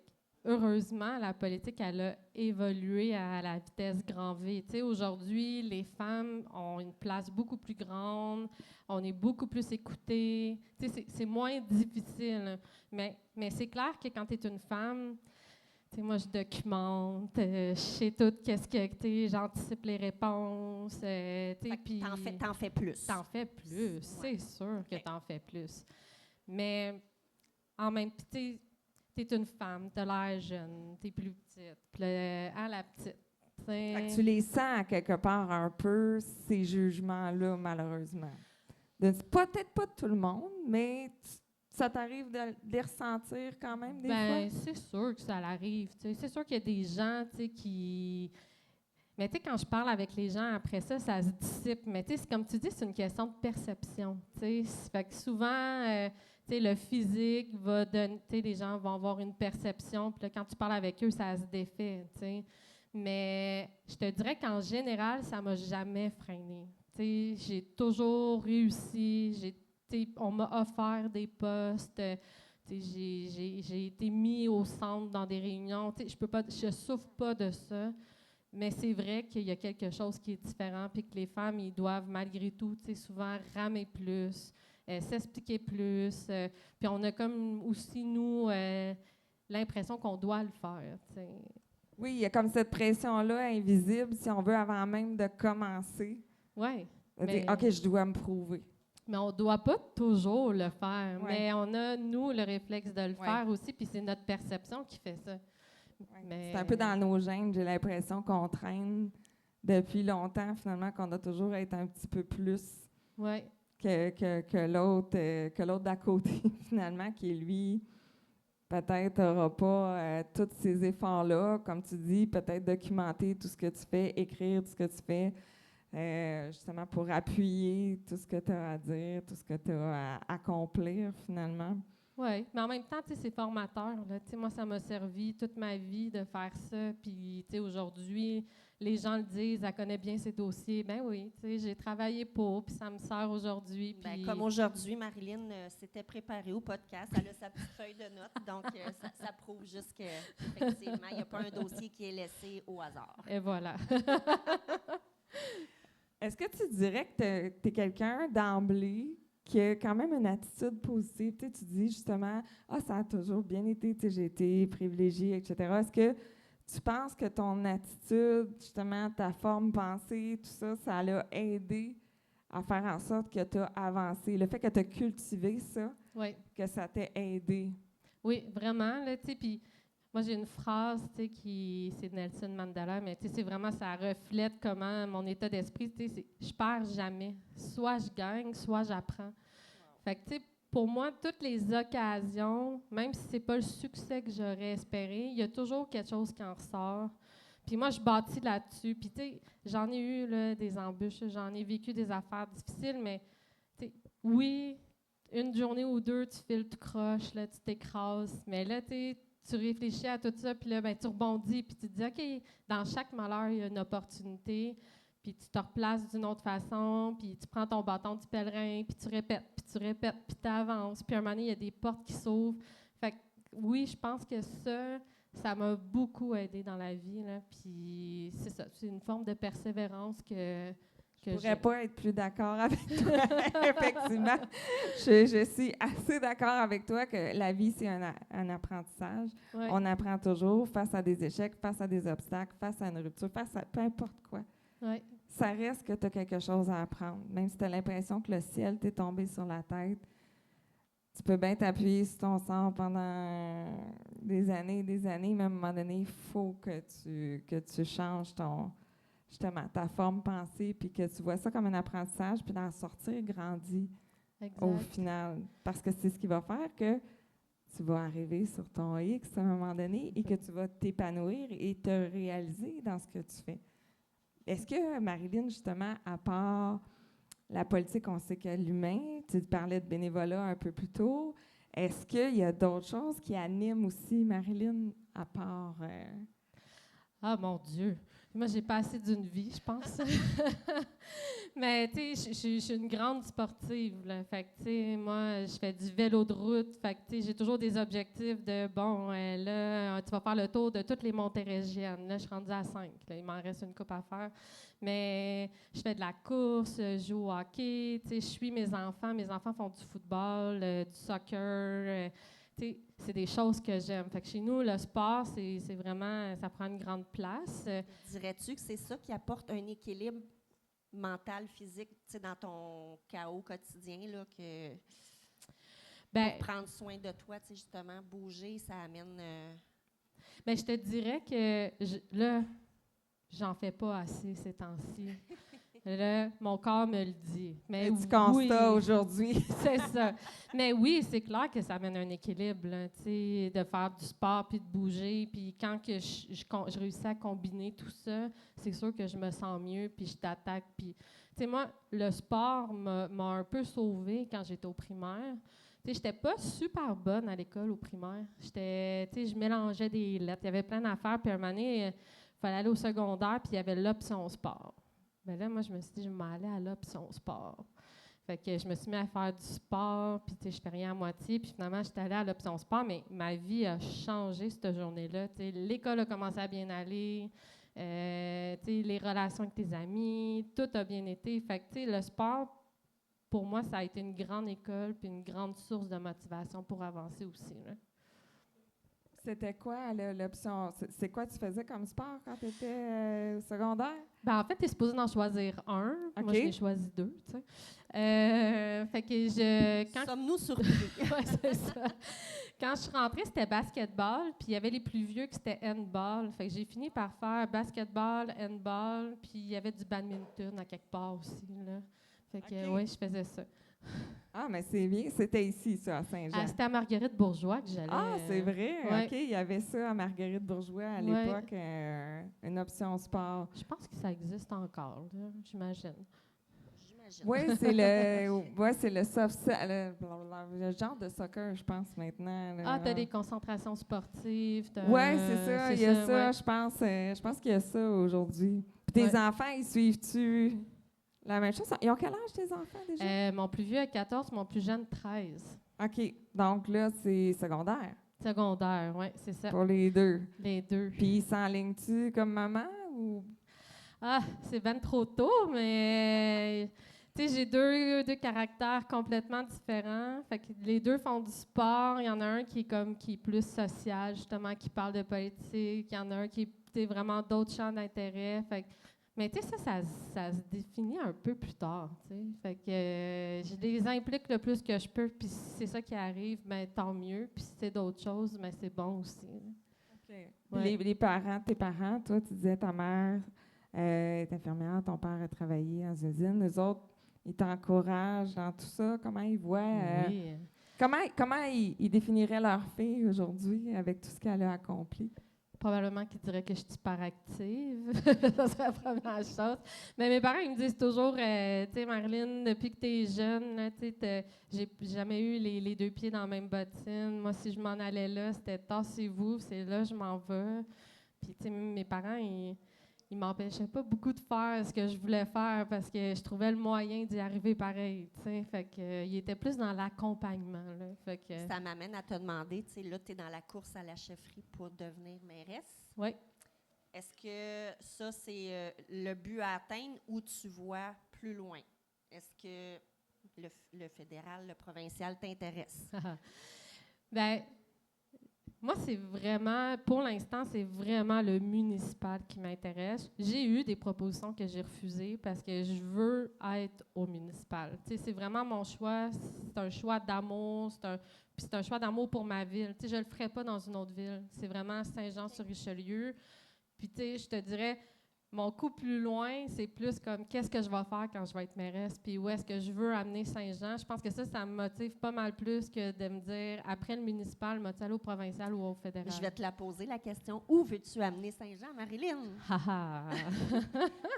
Heureusement, la politique, elle a évolué à la vitesse grand V. Tu sais, aujourd'hui, les femmes ont une place beaucoup plus grande, on est beaucoup plus écoutées. Tu sais, c'est moins difficile. Mais c'est clair que quand tu es une femme, tu sais, moi, je documente, je sais tout, qu'est-ce que tu sais, j'anticipe les réponses. Tu sais, puis T'en fais plus. t'en fais plus, c'est sûr que Ok. t'en fais plus. Mais en même temps, tu es une femme, tu as l'air jeune, tu es plus petite. Puis la petite. Fait que tu les sens à quelque part un peu, ces jugements-là, malheureusement. Peut-être pas de tout le monde, mais ça t'arrive de les ressentir quand même des fois? C'est sûr que ça l'arrive. C'est sûr qu'il y a des gens qui. Mais tu sais, quand je parle avec les gens après ça, ça se dissipe. Mais tu sais, comme tu dis, c'est une question de perception. Fait que souvent, tu sais, le physique va donner. Tu sais, les gens vont avoir une perception. Puis là, quand tu parles avec eux, ça se défait. Tu sais. Mais je te dirais qu'en général, ça m'a jamais freinée. Tu sais, j'ai toujours réussi. On m'a offert des postes. Tu sais, j'ai été mis au centre dans des réunions. Tu sais, je souffre pas de ça. Mais c'est vrai qu'il y a quelque chose qui est différent, puis que les femmes, ils doivent malgré tout, tu sais, souvent ramer plus, s'expliquer plus. Puis on a comme aussi, nous, l'impression qu'on doit le faire, tu sais. Oui, il y a comme cette pression-là invisible, si on veut, avant même de commencer. Oui. De dire, OK, je dois me prouver. Mais on ne doit pas toujours le faire. Ouais. Mais on a, nous, le réflexe de le Ouais. faire aussi, puis c'est notre perception qui fait ça. Ouais. Mais C'est un peu dans nos gènes, j'ai l'impression qu'on traîne depuis longtemps, finalement, qu'on doit toujours être un petit peu plus ouais. que l'autre d'à côté, finalement, qui, lui, peut-être n'aura pas tous ces efforts-là, comme tu dis, peut-être documenter tout ce que tu fais, écrire tout ce que tu fais, justement pour appuyer tout ce que tu as à dire, tout ce que tu as à accomplir, finalement. Oui, mais en même temps, tu sais, c'est formateur. Là. Tu sais, moi, ça m'a servi toute ma vie de faire ça. Puis, tu sais, aujourd'hui, les gens le disent, elle connaît bien ses dossiers. Ben oui, tu sais, j'ai travaillé pour, puis ça me sert aujourd'hui. Ben, Puis... comme aujourd'hui, Marilyn s'était préparée au podcast. Elle a sa petite feuille de notes. Donc, ça prouve juste qu'effectivement, il n'y a pas un dossier qui est laissé au hasard. Et voilà. Est-ce que tu dirais que tu es quelqu'un d'emblée qui a quand même une attitude positive? Tu sais, tu dis justement, ça a toujours bien été, tu sais, j'ai été privilégiée, etc. Est-ce que tu penses que ton attitude, justement, ta forme pensée, tout ça, ça l'a aidé à faire en sorte que tu as avancé? Le fait que tu as cultivé ça, oui. que ça t'a aidé? Oui, vraiment. Là, tu sais, puis moi, j'ai une phrase, tu sais, c'est Nelson Mandela, mais tu sais, c'est vraiment, ça reflète comment mon état d'esprit, tu sais, je perds jamais. Soit je gagne, soit j'apprends. Wow. Fait que, tu sais, pour moi, toutes les occasions, même si c'est pas le succès que j'aurais espéré, il y a toujours quelque chose qui en ressort. Puis moi, je bâtis là-dessus. Puis, tu sais, j'en ai eu là, des embûches, j'en ai vécu des affaires difficiles, mais, tu sais, oui, une journée ou deux, tu files, tu croches, là, tu t'écrases, mais là, tu sais, tu réfléchis à tout ça, puis là, ben, tu rebondis, puis tu te dis, OK, dans chaque malheur, il y a une opportunité, puis tu te replaces d'une autre façon, puis tu prends ton bâton du pèlerin, puis tu répètes, puis tu avances, puis à un moment donné, il y a des portes qui s'ouvrent. Fait que, oui, je pense que ça m'a beaucoup aidé dans la vie, là, puis c'est ça, c'est une forme de persévérance que Je ne pourrais pas être plus d'accord avec toi. Effectivement, je suis assez d'accord avec toi que la vie, c'est un apprentissage. Ouais. On apprend toujours face à des échecs, face à des obstacles, face à une rupture, face à peu importe quoi. Ouais. Ça reste que tu as quelque chose à apprendre. Même si tu as l'impression que le ciel t'est tombé sur la tête, tu peux bien t'appuyer sur ton sort pendant des années et des années, mais à un moment donné, il faut que tu changes justement ta forme pensée, puis que tu vois ça comme un apprentissage, puis d'en sortir grandi au final. Parce que c'est ce qui va faire que tu vas arriver sur ton X à un moment donné et que tu vas t'épanouir et te réaliser dans ce que tu fais. Est-ce que, Marilyn, justement, à part la politique, on sait que l'humain, tu parlais de bénévolat un peu plus tôt, est-ce qu'il y a d'autres choses qui animent aussi, Marilyn, à part... Ah, mon Dieu! Moi, j'ai pas assez d'une vie, je pense. Mais, tu sais, je suis une grande sportive, là. Fait que, tu sais, moi, je fais du vélo de route. Fait que, tu sais, j'ai toujours des objectifs de, bon, là, tu vas faire le tour de toutes les Montérégiennes. Là, je suis rendue à 5. Là, il m'en reste une coupe à faire. Mais je fais de la course, je joue au hockey, tu sais, je suis mes enfants. Mes enfants font du football, du soccer, tu sais, c'est des choses que j'aime. Fait que chez nous, le sport, c'est vraiment, ça prend une grande place. Dirais-tu que c'est ça qui apporte un équilibre mental, physique, tu sais, dans ton chaos quotidien, là, que pour prendre soin de toi, tu sais, justement, bouger, ça amène... Bien, je te dirais que, là, j'en fais pas assez ces temps-ci. Là, mon corps me le dit. Mais tu constates aujourd'hui. C'est ça. Mais oui, c'est clair que ça amène un équilibre, là, tu sais, de faire du sport puis de bouger. Puis quand que je réussis à combiner tout ça, c'est sûr que je me sens mieux puis je t'attaque. Puis, tu sais, moi, le sport m'a un peu sauvée quand j'étais au primaire. Tu sais, j'étais pas super bonne à l'école au primaire. Tu sais, je mélangeais des lettres. Il y avait plein d'affaires. Puis à un moment donné, il fallait aller au secondaire puis il y avait l'option sport. Bien là, moi, je me suis dit, je vais m'aller à l'option sport. Fait que je me suis mis à faire du sport, puis tu sais, je fais rien à moitié. Puis finalement, j'étais allée à l'option sport, mais ma vie a changé cette journée-là. Tu sais, l'école a commencé à bien aller, tu sais, les relations avec tes amis, tout a bien été. Fait que, tu sais, le sport, pour moi, ça a été une grande école puis une grande source de motivation pour avancer aussi, là. C'était quoi l'option? C'est quoi tu faisais comme sport quand tu étais au secondaire? Ben, en fait, tu es supposé d'en choisir un. Okay. Moi, je l'ai choisi 2, tu sais. Fait que Sommes-nous surpris? Ouais, c'est ça. Quand je suis rentrée, c'était basketball, puis il y avait les plus vieux que c'était handball. Fait que j'ai fini par faire basketball, handball, puis il y avait du badminton à quelque part aussi, là. Fait que, oui, je faisais ça. Ah, mais c'est bien. C'était ici, ça, à Saint-Jean. C'était à Marguerite-Bourgeois que j'allais. Ah, c'est vrai? Ouais. OK, il y avait ça à Marguerite-Bourgeois à l'époque, une option sport. Je pense que ça existe encore, là, j'imagine. Oui, c'est le soft le genre de soccer, je pense, maintenant. Là. Ah, tu as des concentrations sportives. Oui, c'est ça. Il y a ça, je pense qu'il y a ça aujourd'hui. Puis tes enfants, ils suivent-tu la même chose? Ils ont quel âge, tes enfants, déjà? Mon plus vieux a 14, mon plus jeune 13. OK. Donc là, c'est secondaire. Secondaire, oui, c'est ça. Pour les deux. Les deux. Puis ils s'enlignent-tu comme maman ou... Ah, c'est ben trop tôt, mais tu sais, j'ai deux caractères complètement différents. Fait que les deux font du sport. Il y en a un qui est plus social, justement, qui parle de politique. Il y en a un qui est vraiment d'autres champs d'intérêt. Fait que, mais tu sais, ça se définit un peu plus tard, tu sais. Fait que je les implique le plus que je peux, puis si c'est ça qui arrive, ben tant mieux. Puis si c'est d'autres choses, ben c'est bon aussi. Okay. Ouais. Les parents, tes parents, toi, tu disais ta mère est infirmière, ton père a travaillé dans une usine. Les autres, ils t'encouragent dans tout ça. Comment ils voient... Oui. Comment ils définiraient leur fille aujourd'hui avec tout ce qu'elle a accompli? Probablement qu'ils diraient que je suis super active. Ça serait la première chose. Mais mes parents, ils me disent toujours, tu sais, Marilyn, depuis que tu es jeune, tu sais, j'ai jamais eu les deux pieds dans la même bottine. Moi, si je m'en allais là, c'était tassez-vous, c'est là je m'en vais. Puis, tu sais, mes parents, ils m'empêchaient pas beaucoup de faire ce que je voulais faire parce que je trouvais le moyen d'y arriver pareil, tu sais. Fait que, ils étaient plus dans l'accompagnement, là. Fait que, ça m'amène à te demander, tu sais, là, tu es dans la course à la chefferie pour devenir mairesse. Oui. Est-ce que ça, c'est le but à atteindre ou tu vois plus loin? Est-ce que le fédéral, le provincial t'intéresse? Bien, moi, pour l'instant, c'est vraiment le municipal qui m'intéresse. J'ai eu des propositions que j'ai refusées parce que je veux être au municipal. Tu sais, c'est vraiment mon choix. C'est un choix d'amour. Puis c'est un choix d'amour pour ma ville. Tu sais, je le ferais pas dans une autre ville. C'est vraiment Saint-Jean-sur-Richelieu. Puis, tu sais, je te dirais, mon coup plus loin, c'est plus comme qu'est-ce que je vais faire quand je vais être mairesse, puis où est-ce que je veux amener Saint-Jean. Je pense que ça me motive pas mal plus que de me dire, après le municipal, vas-tu aller au provincial ou au fédéral? Je vais te la poser, la question. Où veux-tu amener Saint-Jean, Marilyn?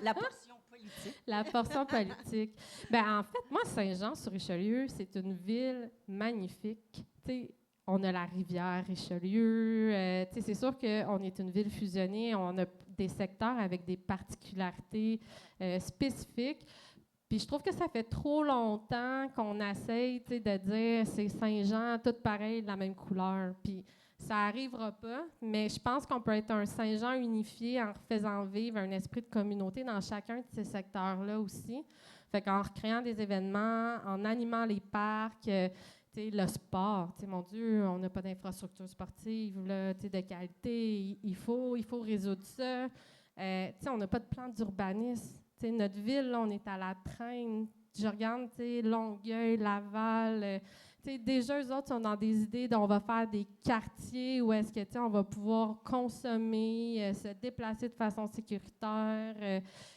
La portion politique. La portion politique. Ben, en fait, moi, Saint-Jean-sur-Richelieu, c'est une ville magnifique. Tu sais, on a la rivière Richelieu. Tu sais, c'est sûr qu'on est une ville fusionnée. On a des secteurs avec des particularités spécifiques. Puis je trouve que ça fait trop longtemps qu'on essaye, tu sais, de dire c'est Saint-Jean, tout pareil, de la même couleur. Puis ça n'arrivera pas, mais je pense qu'on peut être un Saint-Jean unifié en faisant vivre un esprit de communauté dans chacun de ces secteurs-là aussi. Fait qu'en recréant des événements, en animant les parcs, le sport, mon Dieu, on n'a pas d'infrastructure sportive là, de qualité, il faut résoudre ça. On n'a pas de plan d'urbanisme. Notre ville, là, on est à la traîne. Je regarde Longueuil, Laval. Déjà, eux autres sont dans des idées on va faire des quartiers où est-ce que on va pouvoir consommer, se déplacer de façon sécuritaire.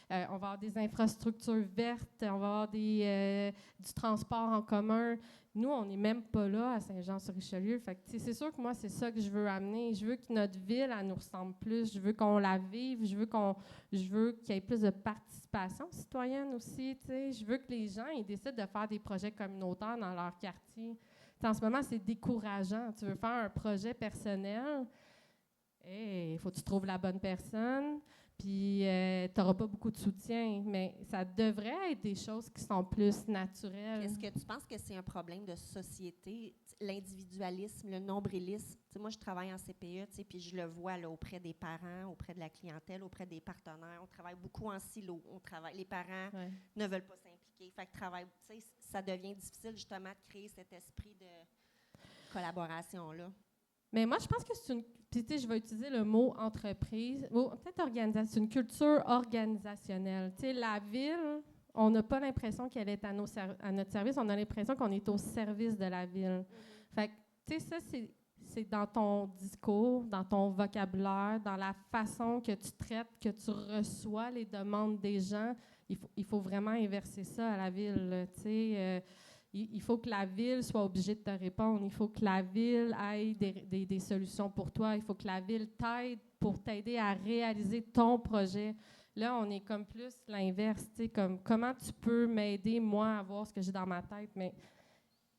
On va avoir des infrastructures vertes, on va avoir du transport en commun. Nous, on n'est même pas là à Saint-Jean-sur-Richelieu. Fait que, c'est sûr que moi, c'est ça que je veux amener. Je veux que notre ville, elle nous ressemble plus. Je veux qu'on la vive. Je veux qu'il y ait plus de participation citoyenne aussi. Je veux que les gens ils décident de faire des projets communautaires dans leur quartier. En ce moment, c'est décourageant. Tu veux faire un projet personnel, il faut que tu trouves la bonne personne. Puis, tu n'auras pas beaucoup de soutien, mais ça devrait être des choses qui sont plus naturelles. Est-ce que tu penses que c'est un problème de société, l'individualisme, le nombrilisme? Moi, je travaille en CPE, puis je le vois là, auprès des parents, auprès de la clientèle, auprès des partenaires. On travaille beaucoup en silo. Les parents ne veulent pas s'impliquer. Fait que ça devient difficile, justement, de créer cet esprit de collaboration-là. Mais moi, je pense que c'est une... Puis, je vais utiliser le mot entreprise. Peut-être organisation. C'est une culture organisationnelle. La ville, on n'a pas l'impression qu'elle est à notre service. On a l'impression qu'on est au service de la ville. Fait que, ça, c'est dans ton discours, dans ton vocabulaire, dans la façon que tu traites, que tu reçois les demandes des gens. Il faut vraiment inverser ça à la ville, il faut que la ville soit obligée de te répondre. Il faut que la ville ait des solutions pour toi. Il faut que la ville t'aide pour t'aider à réaliser ton projet. Là, on est comme plus l'inverse. Comme comment tu peux m'aider, moi, à voir ce que j'ai dans ma tête. Mais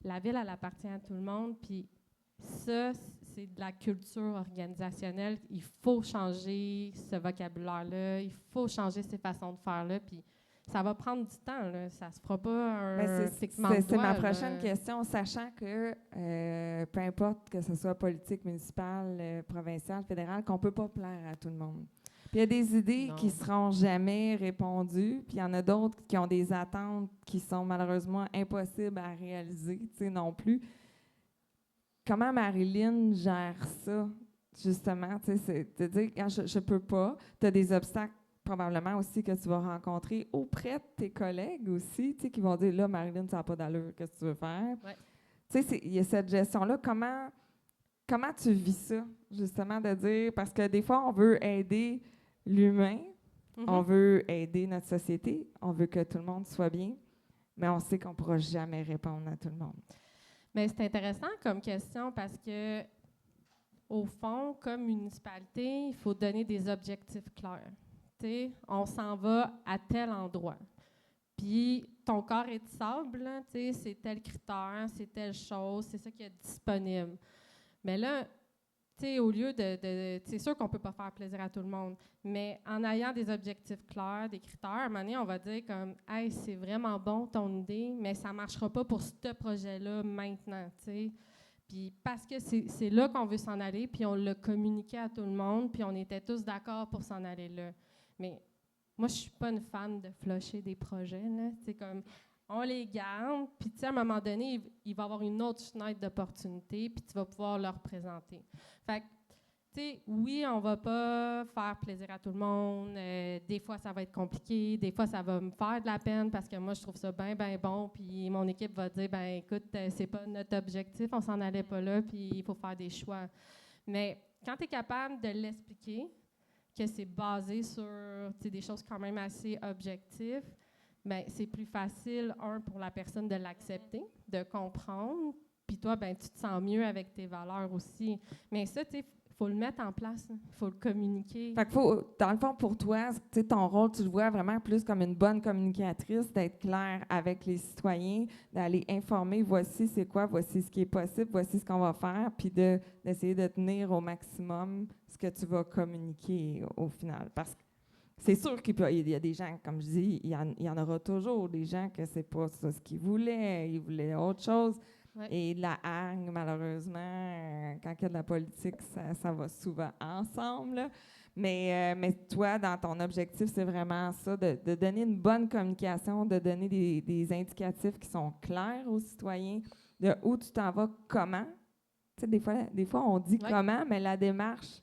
la ville, elle appartient à tout le monde. Puis ça, c'est de la culture organisationnelle. Il faut changer ce vocabulaire-là. Il faut changer ces façons de faire-là. Puis ça va prendre du temps, là. Ça se fera pas c'est ma prochaine question, sachant que peu importe que ce soit politique, municipale, provinciale, fédérale, qu'on ne peut pas plaire à tout le monde. Puis il y a des idées qui ne seront jamais répondues, puis il y en a d'autres qui ont des attentes qui sont malheureusement impossibles à réaliser, non plus. Comment Marilyn gère ça, justement? C'est de dire, quand je ne peux pas, tu as des obstacles probablement aussi que tu vas rencontrer auprès de tes collègues aussi, qui vont dire, là, Marilyn, ça n'a pas d'allure, qu'est-ce que tu veux faire? Ouais. Il y a cette gestion-là. Comment tu vis ça, justement, de dire, parce que des fois, on veut aider l'humain, on veut aider notre société, on veut que tout le monde soit bien, mais on sait qu'on ne pourra jamais répondre à tout le monde. Mais c'est intéressant comme question parce que, au fond, comme municipalité, il faut donner des objectifs clairs. On s'en va à tel endroit. Puis, ton corps est de sable, c'est tel critère, c'est telle chose, c'est ça qui est disponible. Mais là, au lieu de c'est sûr qu'on ne peut pas faire plaisir à tout le monde, mais en ayant des objectifs clairs, des critères, à un moment donné, on va dire comme « Hey, c'est vraiment bon ton idée, mais ça ne marchera pas pour ce projet-là maintenant. » Puis parce que c'est là qu'on veut s'en aller, puis on l'a communiqué à tout le monde, puis on était tous d'accord pour s'en aller là. Mais moi, je suis pas une fan de flusher des projets, là. C'est comme, on les garde, puis à un moment donné, il va y avoir une autre fenêtre d'opportunité, puis tu vas pouvoir leur présenter. Fait que, oui, on va pas faire plaisir à tout le monde. Des fois, ça va être compliqué. Des fois, ça va me faire de la peine parce que moi, je trouve ça bien, bien bon. Puis mon équipe va dire, ben écoute, c'est pas notre objectif, on s'en allait pas là, puis il faut faire des choix. Mais quand tu es capable de l'expliquer, que c'est basé sur des choses quand même assez objectives, ben c'est plus facile, pour la personne de l'accepter, de comprendre. Puis toi, ben tu te sens mieux avec tes valeurs aussi. Mais ça, tu sais, faut le mettre en place, il faut le communiquer. Fait que dans le fond, pour toi, ton rôle, tu le vois vraiment plus comme une bonne communicatrice, d'être claire avec les citoyens, d'aller informer, voici c'est quoi, voici ce qui est possible, voici ce qu'on va faire, puis d'essayer de tenir au maximum ce que tu vas communiquer au final. Parce que c'est sûr qu'il y a des gens, comme je dis, il y en aura toujours des gens que c'est pas ça ce qu'ils voulaient, ils voulaient autre chose. Ouais. Et la hargne, malheureusement, quand il y a de la politique, ça va souvent ensemble. Là. Mais toi, dans ton objectif, c'est vraiment ça, de donner une bonne communication, de donner des indicatifs qui sont clairs aux citoyens, de où tu t'en vas, comment. Tu sais, des fois, on dit comment, mais la démarche.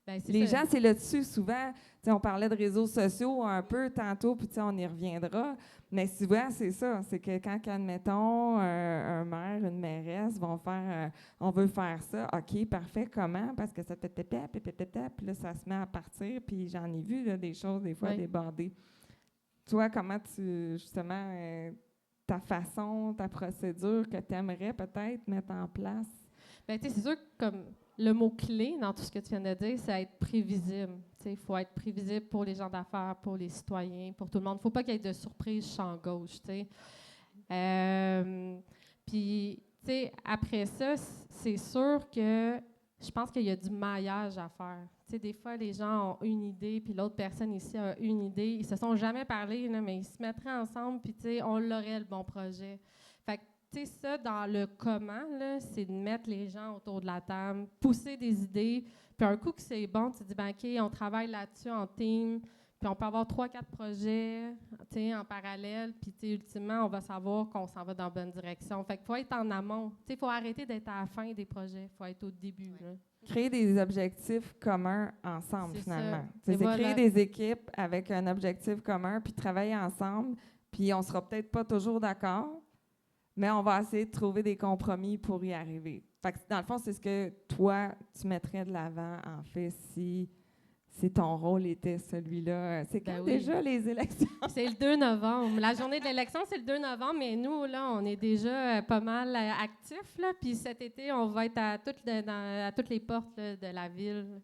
Ben, les gens, c'est là-dessus souvent. On parlait de réseaux sociaux un peu tantôt, puis on y reviendra. Mais souvent, c'est ça. C'est que quand, admettons, un maire, une mairesse vont faire on veut faire ça. OK, parfait. Comment? Parce que ça fait puis là, ça se met à partir. Puis j'en ai vu là, des choses, des fois, déborder. Toi, comment tu, justement, ta façon, ta procédure que tu aimerais peut-être mettre en place? Bien, tu sais, c'est sûr que comme le mot-clé dans tout ce que tu viens de dire, c'est être prévisible. Il faut être prévisible pour les gens d'affaires, pour les citoyens, pour tout le monde. Il ne faut pas qu'il y ait de surprise champ gauche. Puis, tu sais, après ça, c'est sûr que je pense qu'il y a du maillage à faire. Tu sais, des fois, les gens ont une idée, puis l'autre personne ici a une idée. Ils se sont jamais parlé, là, mais ils se mettraient ensemble, puis tu sais, on l'aurait le bon projet. Fait que, tu sais, ça, dans le comment, là, c'est de mettre les gens autour de la table, pousser des idées, puis un coup que c'est bon, tu te dis, ben, OK, on travaille là-dessus en team, puis on peut avoir 3-4 projets, tu sais, en parallèle, puis, tu sais, ultimement, on va savoir qu'on s'en va dans la bonne direction. Fait qu'il faut être en amont. Tu sais, il faut arrêter d'être à la fin des projets. Il faut être au début, là. Créer des objectifs communs ensemble, finalement. C'est voilà. Créer des équipes avec un objectif commun, puis travailler ensemble, puis on ne sera peut-être pas toujours d'accord, mais on va essayer de trouver des compromis pour y arriver. Fait que, dans le fond, c'est ce que toi, tu mettrais de l'avant, en fait, si ton rôle était celui-là. C'est quand déjà les élections? C'est le 2 novembre. La journée de l'élection, c'est le 2 novembre, mais nous, là, on est déjà pas mal actifs. Là, puis cet été, on va être à toutes les portes là, de la ville.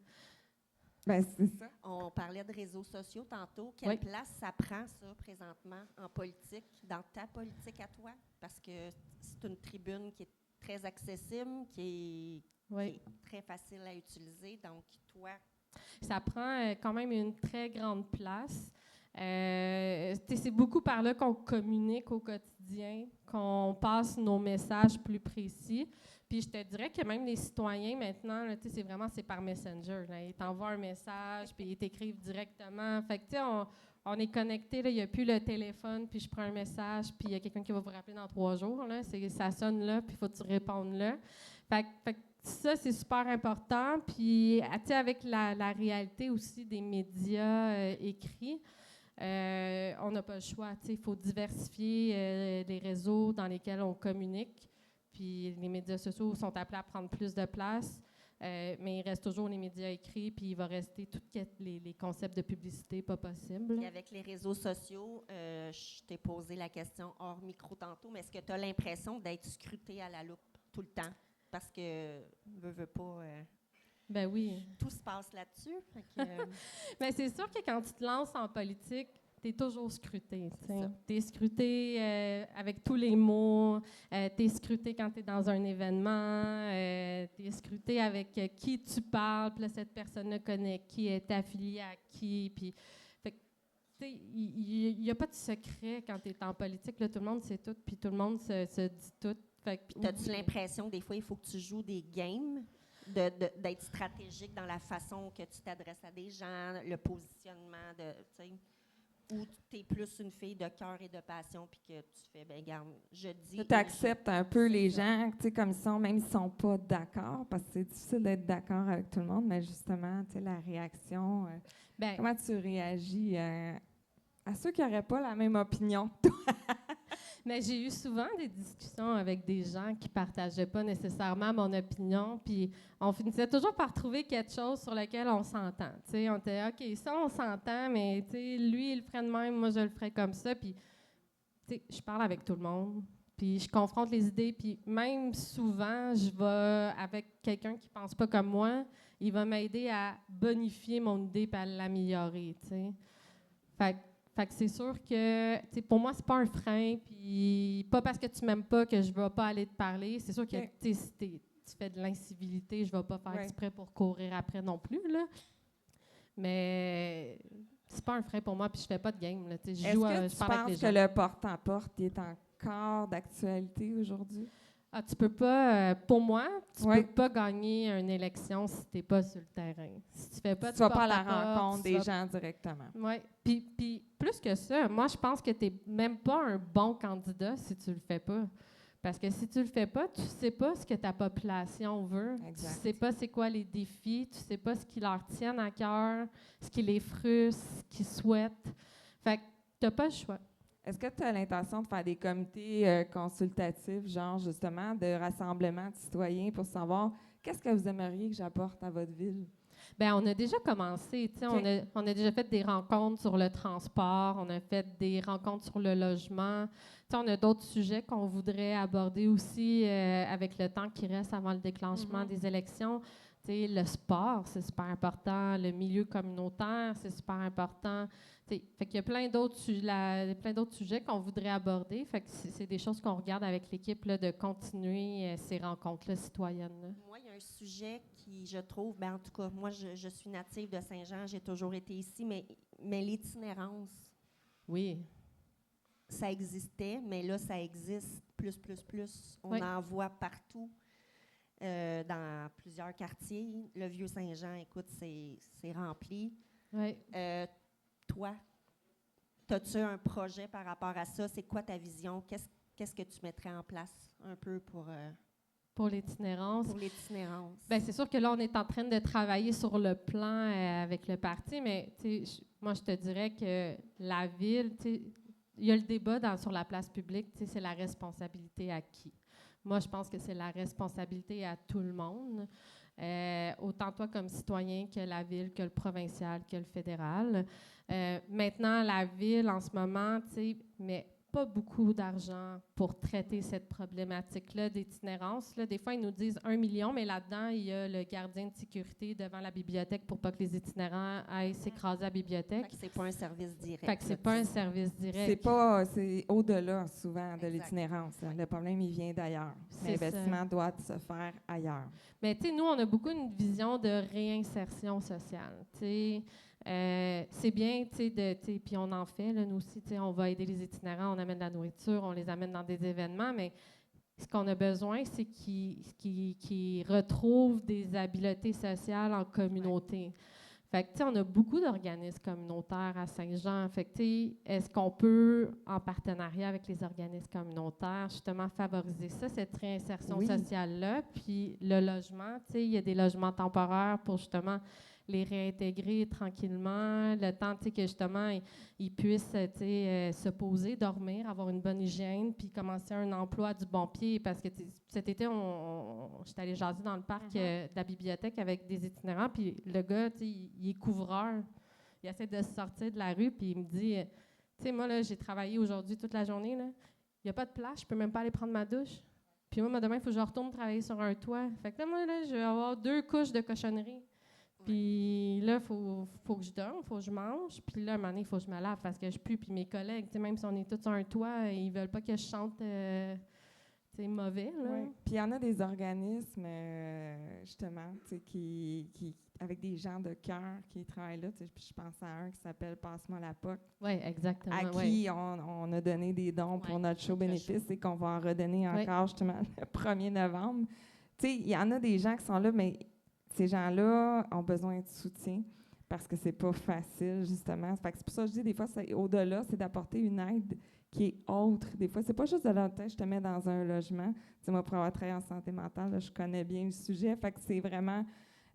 Bien, c'est ça. On parlait de réseaux sociaux tantôt. Quelle place ça prend, ça, présentement, en politique, dans ta politique à toi? Parce que c'est une tribune qui est très accessible, qui est très facile à utiliser. Donc, toi... Ça prend quand même une très grande place. C'est beaucoup par là qu'on communique au quotidien, qu'on passe nos messages plus précis. Puis je te dirais que même les citoyens, maintenant, là, c'est par Messenger. Là. Ils t'envoient un message, puis ils t'écrivent directement. Fait que, on est connectés, il n'y a plus le téléphone, puis je prends un message, puis il y a quelqu'un qui va vous rappeler dans 3 jours. Là. Ça sonne là, puis il faut que tu répondes là. Fait que ça, c'est super important. Puis, avec la réalité aussi des médias écrits, on n'a pas le choix. Il faut diversifier les réseaux dans lesquels on communique. Puis les médias sociaux sont appelés à prendre plus de place, mais il reste toujours les médias écrits, puis il va rester tous les concepts de publicité pas possibles. Et avec les réseaux sociaux, je t'ai posé la question hors micro tantôt, mais est-ce que tu as l'impression d'être scruté à la loupe tout le temps? Parce que, veux pas... Ben oui. Tout se passe là-dessus. Mais c'est sûr que quand tu te lances en politique, tu es toujours scruté. Tu es scruté avec tous les mots, tu es scruté quand tu es dans un événement, tu es scruté avec qui tu parles, puis là, cette personne-là connaît qui, est affiliée à qui. Puis, il n'y a pas de secret quand tu es en politique. Là, tout le monde sait tout, puis tout le monde se dit tout. As-tu l'impression que des fois, il faut que tu joues des games d'être stratégique dans la façon que tu t'adresses à des gens, le positionnement, tu sais, ou tu es plus une fille de cœur et de passion, puis que tu fais, ben garde, je dis... Tu acceptes un peu c'est les ça. gens, tu sais, comme ils sont, même s'ils ne sont pas d'accord, parce que c'est difficile d'être d'accord avec tout le monde, mais justement, tu sais, la réaction, Ben, comment tu réagis à ceux qui n'auraient pas la même opinion? mais j'ai eu souvent des discussions avec des gens qui partageaient pas nécessairement mon opinion, puis on finissait toujours par trouver quelque chose sur lequel on s'entend. Tu sais, on était OK, ça on s'entend, mais tu sais, lui il le ferait de même, moi je le ferais comme ça, puis tu sais, je parle avec tout le monde, puis je confronte les idées, puis même souvent je vais avec quelqu'un qui pense pas comme moi, il va m'aider à bonifier mon idée puis à l'améliorer. Tu sais, fait que c'est sûr que, tu sais, pour moi, c'est pas un frein, puis pas parce que tu m'aimes pas que je vais pas aller te parler. C'est sûr que, OK. tu sais, si tu fais de l'incivilité, je vais pas faire Ouais. exprès pour courir après non plus, là. Mais c'est pas un frein pour moi, puis je fais pas de game, là. Tu sais, je Est-ce joue, que je tu parle avec les penses que gens. le porte-à-porte est encore d'actualité aujourd'hui? Ah, tu peux pas, pour moi, tu Oui. peux pas gagner une élection si t'es pas sur le terrain. Si tu fais pas Tu de vas pas à la porte-à-porte, rencontre tu des vas gens directement. Oui. Puis plus que ça, moi, je pense que tu n'es même pas un bon candidat si tu le fais pas. Parce que si tu le fais pas, tu sais pas ce que ta population veut. Exact. Tu sais pas c'est quoi les défis, tu sais pas ce qui leur tient à cœur, ce qui les frustre, ce qu'ils souhaitent. Fait que tu n'as pas le choix. Est-ce que tu as l'intention de faire des comités consultatifs, genre justement de rassemblement de citoyens pour savoir qu'est-ce que vous aimeriez que j'apporte à votre ville? Bien, on a déjà commencé. Tu sais, OK. on a déjà fait des rencontres sur le transport, on a fait des rencontres sur le logement. Tu sais, on a d'autres sujets qu'on voudrait aborder aussi avec le temps qui reste avant le déclenchement des élections. Tu sais, le sport, c'est super important. Le milieu communautaire, c'est super important. Tu sais, fait qu'il y a plein d'autres sujets qu'on voudrait aborder. Fait que c'est des choses qu'on regarde avec l'équipe là, de continuer ces rencontres-là citoyennes. Là. Moi, il y a un sujet qui, je trouve, ben, en tout cas, moi, je suis native de Saint-Jean, j'ai toujours été ici, mais l'itinérance, Oui. ça existait, mais là, ça existe plus. On Oui. en voit partout, dans plusieurs quartiers. Le Vieux-Saint-Jean, écoute, c'est rempli. Oui. Toi, as-tu un projet par rapport à ça? C'est quoi ta vision? Qu'est-ce que tu mettrais en place un peu Pour l'itinérance. pour l'itinérance? Bien, c'est sûr que là, on est en train de travailler sur le plan avec le parti, mais moi, je te dirais que la ville, il y a le débat sur la place publique, c'est la responsabilité à qui? Moi, je pense que c'est la responsabilité à tout le monde, autant toi comme citoyen que la ville, que le provincial, que le fédéral. Maintenant, la ville, en ce moment, mais pas beaucoup d'argent pour traiter cette problématique-là d'itinérance. Là, des fois, ils nous disent 1 million, mais là-dedans, il y a le gardien de sécurité devant la bibliothèque pour pas que les itinérants aillent s'écraser à la bibliothèque. Fait que c'est pas un service direct. Fait que c'est pas un service direct. C'est au-delà souvent de Exact. l'itinérance. Le problème, il vient d'ailleurs. C'est L'investissement doit se faire ailleurs. Mais tu sais, nous, on a beaucoup une vision de réinsertion sociale. Tu sais, c'est bien, tu sais, puis on en fait, là, nous aussi, tu sais, on va aider les itinérants, on amène de la nourriture, on les amène dans des événements, mais ce qu'on a besoin, c'est qu'ils retrouvent des habiletés sociales en communauté. Fait que, tu sais, on a beaucoup d'organismes communautaires à Saint-Jean. Fait que, tu sais, est-ce qu'on peut, en partenariat avec les organismes communautaires, justement favoriser ça, cette réinsertion sociale-là? Puis le logement, tu sais, il y a des logements temporaires pour justement les réintégrer tranquillement, le temps, tu sais, que justement, ils puissent, tu sais, se poser, dormir, avoir une bonne hygiène, puis commencer un emploi du bon pied. Parce que cet été, j'étais allée jaser dans le parc de la bibliothèque avec des itinérants, puis le gars, tu sais, il est couvreur. Il essaie de se sortir de la rue, puis il me dit, tu sais, moi, là, j'ai travaillé aujourd'hui toute la journée, là. Il n'y a pas de place, je peux même pas aller prendre ma douche. Puis moi, demain, il faut que je retourne travailler sur un toit. Fait que là, moi, là, je vais avoir 2 couches de cochonnerie. Puis là, il faut que je dorme, il faut que je mange. Puis là, à un moment donné, il faut que je me lave parce que je pue. Puis mes collègues, même si on est tous sur un toit, ils veulent pas que je chante mauvais. Là. Oui. Puis il y en a des organismes, justement, qui, avec des gens de cœur qui travaillent là. Puis je pense à un qui s'appelle Passe-moi la POC. Oui, exactement. À qui on a donné des dons pour notre show bénéfice et qu'on va en redonner encore justement le 1er novembre. Tu sais, il y en a des gens qui sont là, mais ces gens-là ont besoin de soutien parce que c'est pas facile, justement. Fait que c'est pour ça que je dis, des fois, au-delà, c'est d'apporter une aide qui est autre. Des fois, c'est pas juste de leur tête, je te mets dans un logement. Tu sais, moi, pour avoir travaillé en santé mentale, là, je connais bien le sujet. Fait que c'est vraiment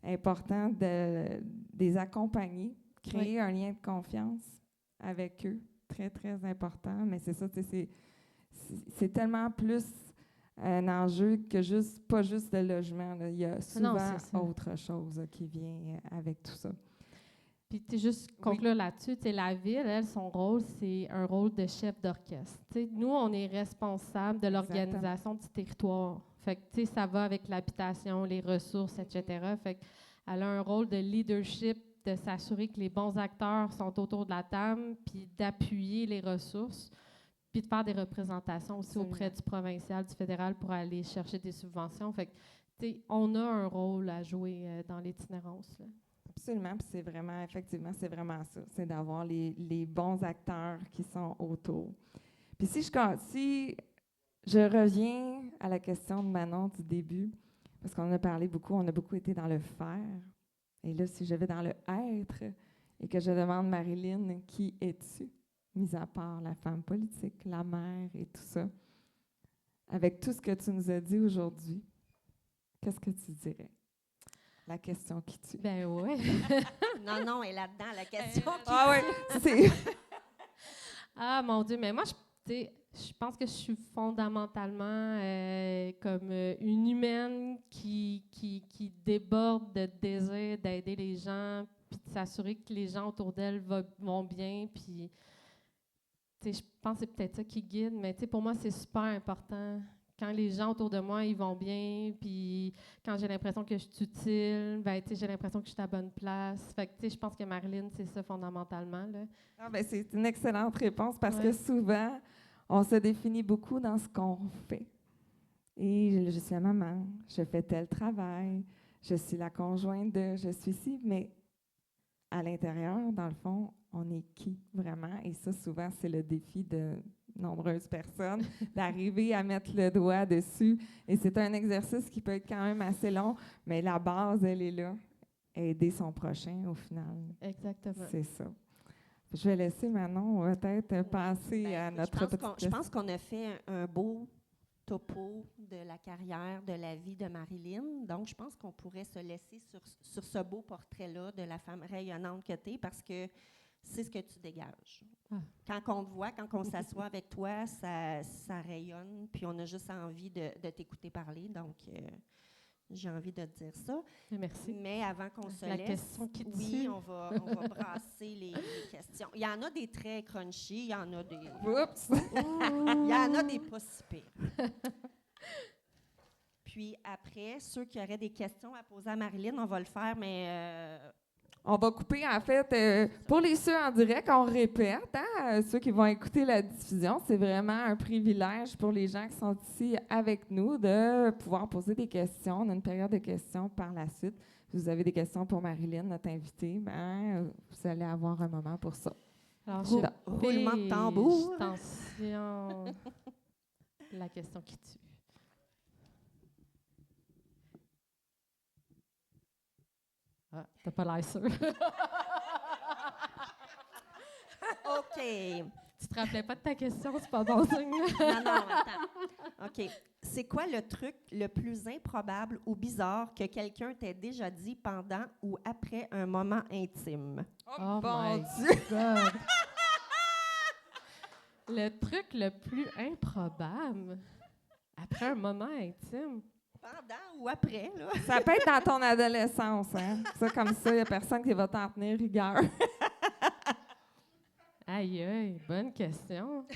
important de les accompagner, créer un lien de confiance avec eux. Très, très important. Mais c'est ça, tu sais, c'est tellement plus un enjeu que pas juste le logement, là. Il y a souvent autre chose qui vient avec tout ça. Puis, tu sais, juste conclure là-dessus, tu sais, la ville, elle, son rôle, c'est un rôle de chef d'orchestre. Tu sais, nous, on est responsable de l'organisation du territoire. Fait que, tu sais, ça va avec l'habitation, les ressources, etc. Fait qu'elle a un rôle de leadership, de s'assurer que les bons acteurs sont autour de la table, puis d'appuyer les ressources, puis de faire des représentations aussi auprès du provincial, du fédéral pour aller chercher des subventions. Fait que, tu sais, on a un rôle à jouer dans l'itinérance, là. Absolument, puis c'est vraiment, effectivement, c'est vraiment ça. C'est d'avoir les bons acteurs qui sont autour. Puis si je reviens à la question de Manon du début, parce qu'on a parlé beaucoup, on a beaucoup été dans le faire. Et là, si je vais dans le être et que je demande, Marilyn, qui es-tu, mis à part la femme politique, la mère et tout ça, avec tout ce que tu nous as dit aujourd'hui, qu'est-ce que tu dirais? La question qui tue. Ben oui. Non, elle est là-dedans, la question qui tue. Ah oui, c'est... Ah, mon Dieu, mais moi, je pense que je suis fondamentalement comme une humaine qui déborde de désir d'aider les gens, puis de s'assurer que les gens autour d'elle vont bien, puis je pense que c'est peut-être ça qui guide, mais pour moi, c'est super important. Quand les gens autour de moi, ils vont bien, puis quand j'ai l'impression que je suis utile, ben, j'ai l'impression que je suis à la bonne place. Fait que, je pense que Marilyn, c'est ça fondamentalement, là. Ah, ben, c'est une excellente réponse parce que souvent, on se définit beaucoup dans ce qu'on fait. Et je suis la maman, je fais tel travail, je suis la conjointe de, je suis ici, mais à l'intérieur, dans le fond, on est qui vraiment? Et ça, souvent, c'est le défi de nombreuses personnes, d'arriver à mettre le doigt dessus. Et c'est un exercice qui peut être quand même assez long, mais la base, elle est là. Aider son prochain, au final. Exactement. C'est ça. Je vais laisser Manon peut-être passer à notre Je pense qu'on a fait un beau topo de la carrière, de la vie de Marilyn. Donc, je pense qu'on pourrait se laisser sur ce beau portrait-là de la femme rayonnante que tu es, parce que c'est ce que tu dégages. Quand on te voit, quand on s'assoit avec toi, ça rayonne, puis on a juste envie de t'écouter parler. Donc, j'ai envie de te dire ça. Merci. Mais avant qu'on se la laisse, question qui oui, on va brasser les questions. Il y en a des très crunchy, il y en a des... Oups! Il y en a des pas si pires. Puis après, ceux qui auraient des questions à poser à Marilyn, on va le faire, mais... On va couper, en fait, pour ceux en direct, on répète, hein, ceux qui vont écouter la diffusion, c'est vraiment un privilège pour les gens qui sont ici avec nous de pouvoir poser des questions. On a une période de questions par la suite. Si vous avez des questions pour Marilyn, notre invitée, vous allez avoir un moment pour ça. Alors, roulement de tambour. Attention. La question qui tue. Ah, t'as pas l'air sûr. OK. Tu te rappelais pas de ta question, c'est pas bon signe. Non, attends. OK. C'est quoi le truc le plus improbable ou bizarre que quelqu'un t'ait déjà dit pendant ou après un moment intime? Oh mon my Dieu! God. Le truc le plus improbable après un moment intime. Pendant ou après, là? Ça peut être dans ton adolescence, hein? Ça, comme ça, il n'y a personne qui va t'en tenir rigueur. Aïe, aïe, bonne question.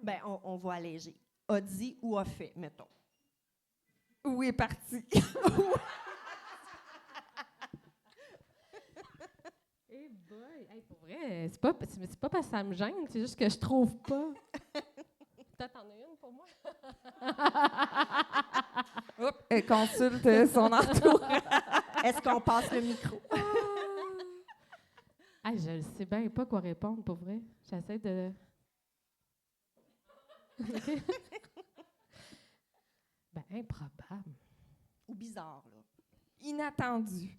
Ben, on va alléger. A dit ou a fait, mettons. Où est parti? Eh boy! Hey, pour vrai, c'est pas parce que ça me gêne, c'est juste que je trouve pas. Toi, t'en as une pour moi? Oups, elle consulte son entourage. Est-ce qu'on passe le micro? Ah, je ne sais bien pas quoi répondre, pour vrai. J'essaie de... OK. Ben, improbable. Ou bizarre, là. Inattendu.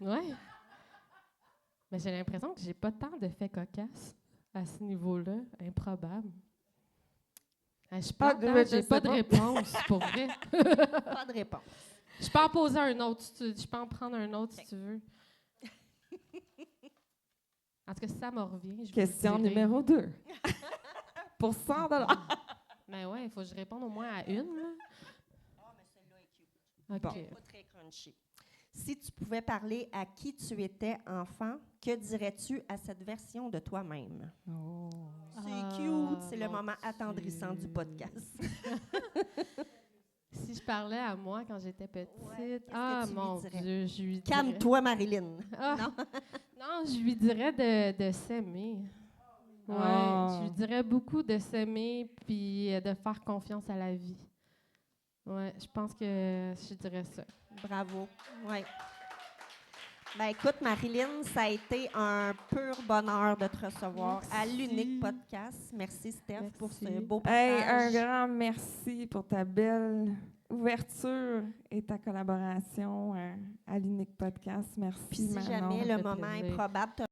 Oui. Mais j'ai l'impression que j'ai pas tant de faits cocasses à ce niveau-là. Improbable. Je suis Ah, plate, je hein? sais J'ai pas de pas. réponse, pour vrai. Pas de réponse. Je peux en poser un autre, je peux en prendre un autre si tu veux. En tout cas, si ça me revient, je vous Question dirai. numéro 2. Pour 100 $. Mais ouais, il faut que je réponde au moins à une. Là. Ah, mais celle-là est cute. OK. Pas très crunchy. Si tu pouvais parler à qui tu étais enfant, que dirais-tu à cette version de toi-même? Oh. C'est cute, c'est le mon moment attendrissant du Dieu. podcast. Si je parlais à moi quand j'étais petite, qu'est-ce que tu lui mon dirais? Dieu, je lui dirais... Calme-toi, Marilyn. Ah, Non? non, je lui dirais de s'aimer. Ouais, Oh. je lui dirais beaucoup de s'aimer puis de faire confiance à la vie. Ouais, je pense que je dirais ça. Bravo. Ouais. Ben écoute, Marilyn, ça a été un pur bonheur de te recevoir à Merci. l'Unique Podcast. Merci, Steph, pour ce Merci. beau Hey, partage. un grand merci pour ta belle ouverture et ta collaboration à l'Unique Podcast. Merci, Puis si Manon. jamais Ça le fait moment plaisir. improbable te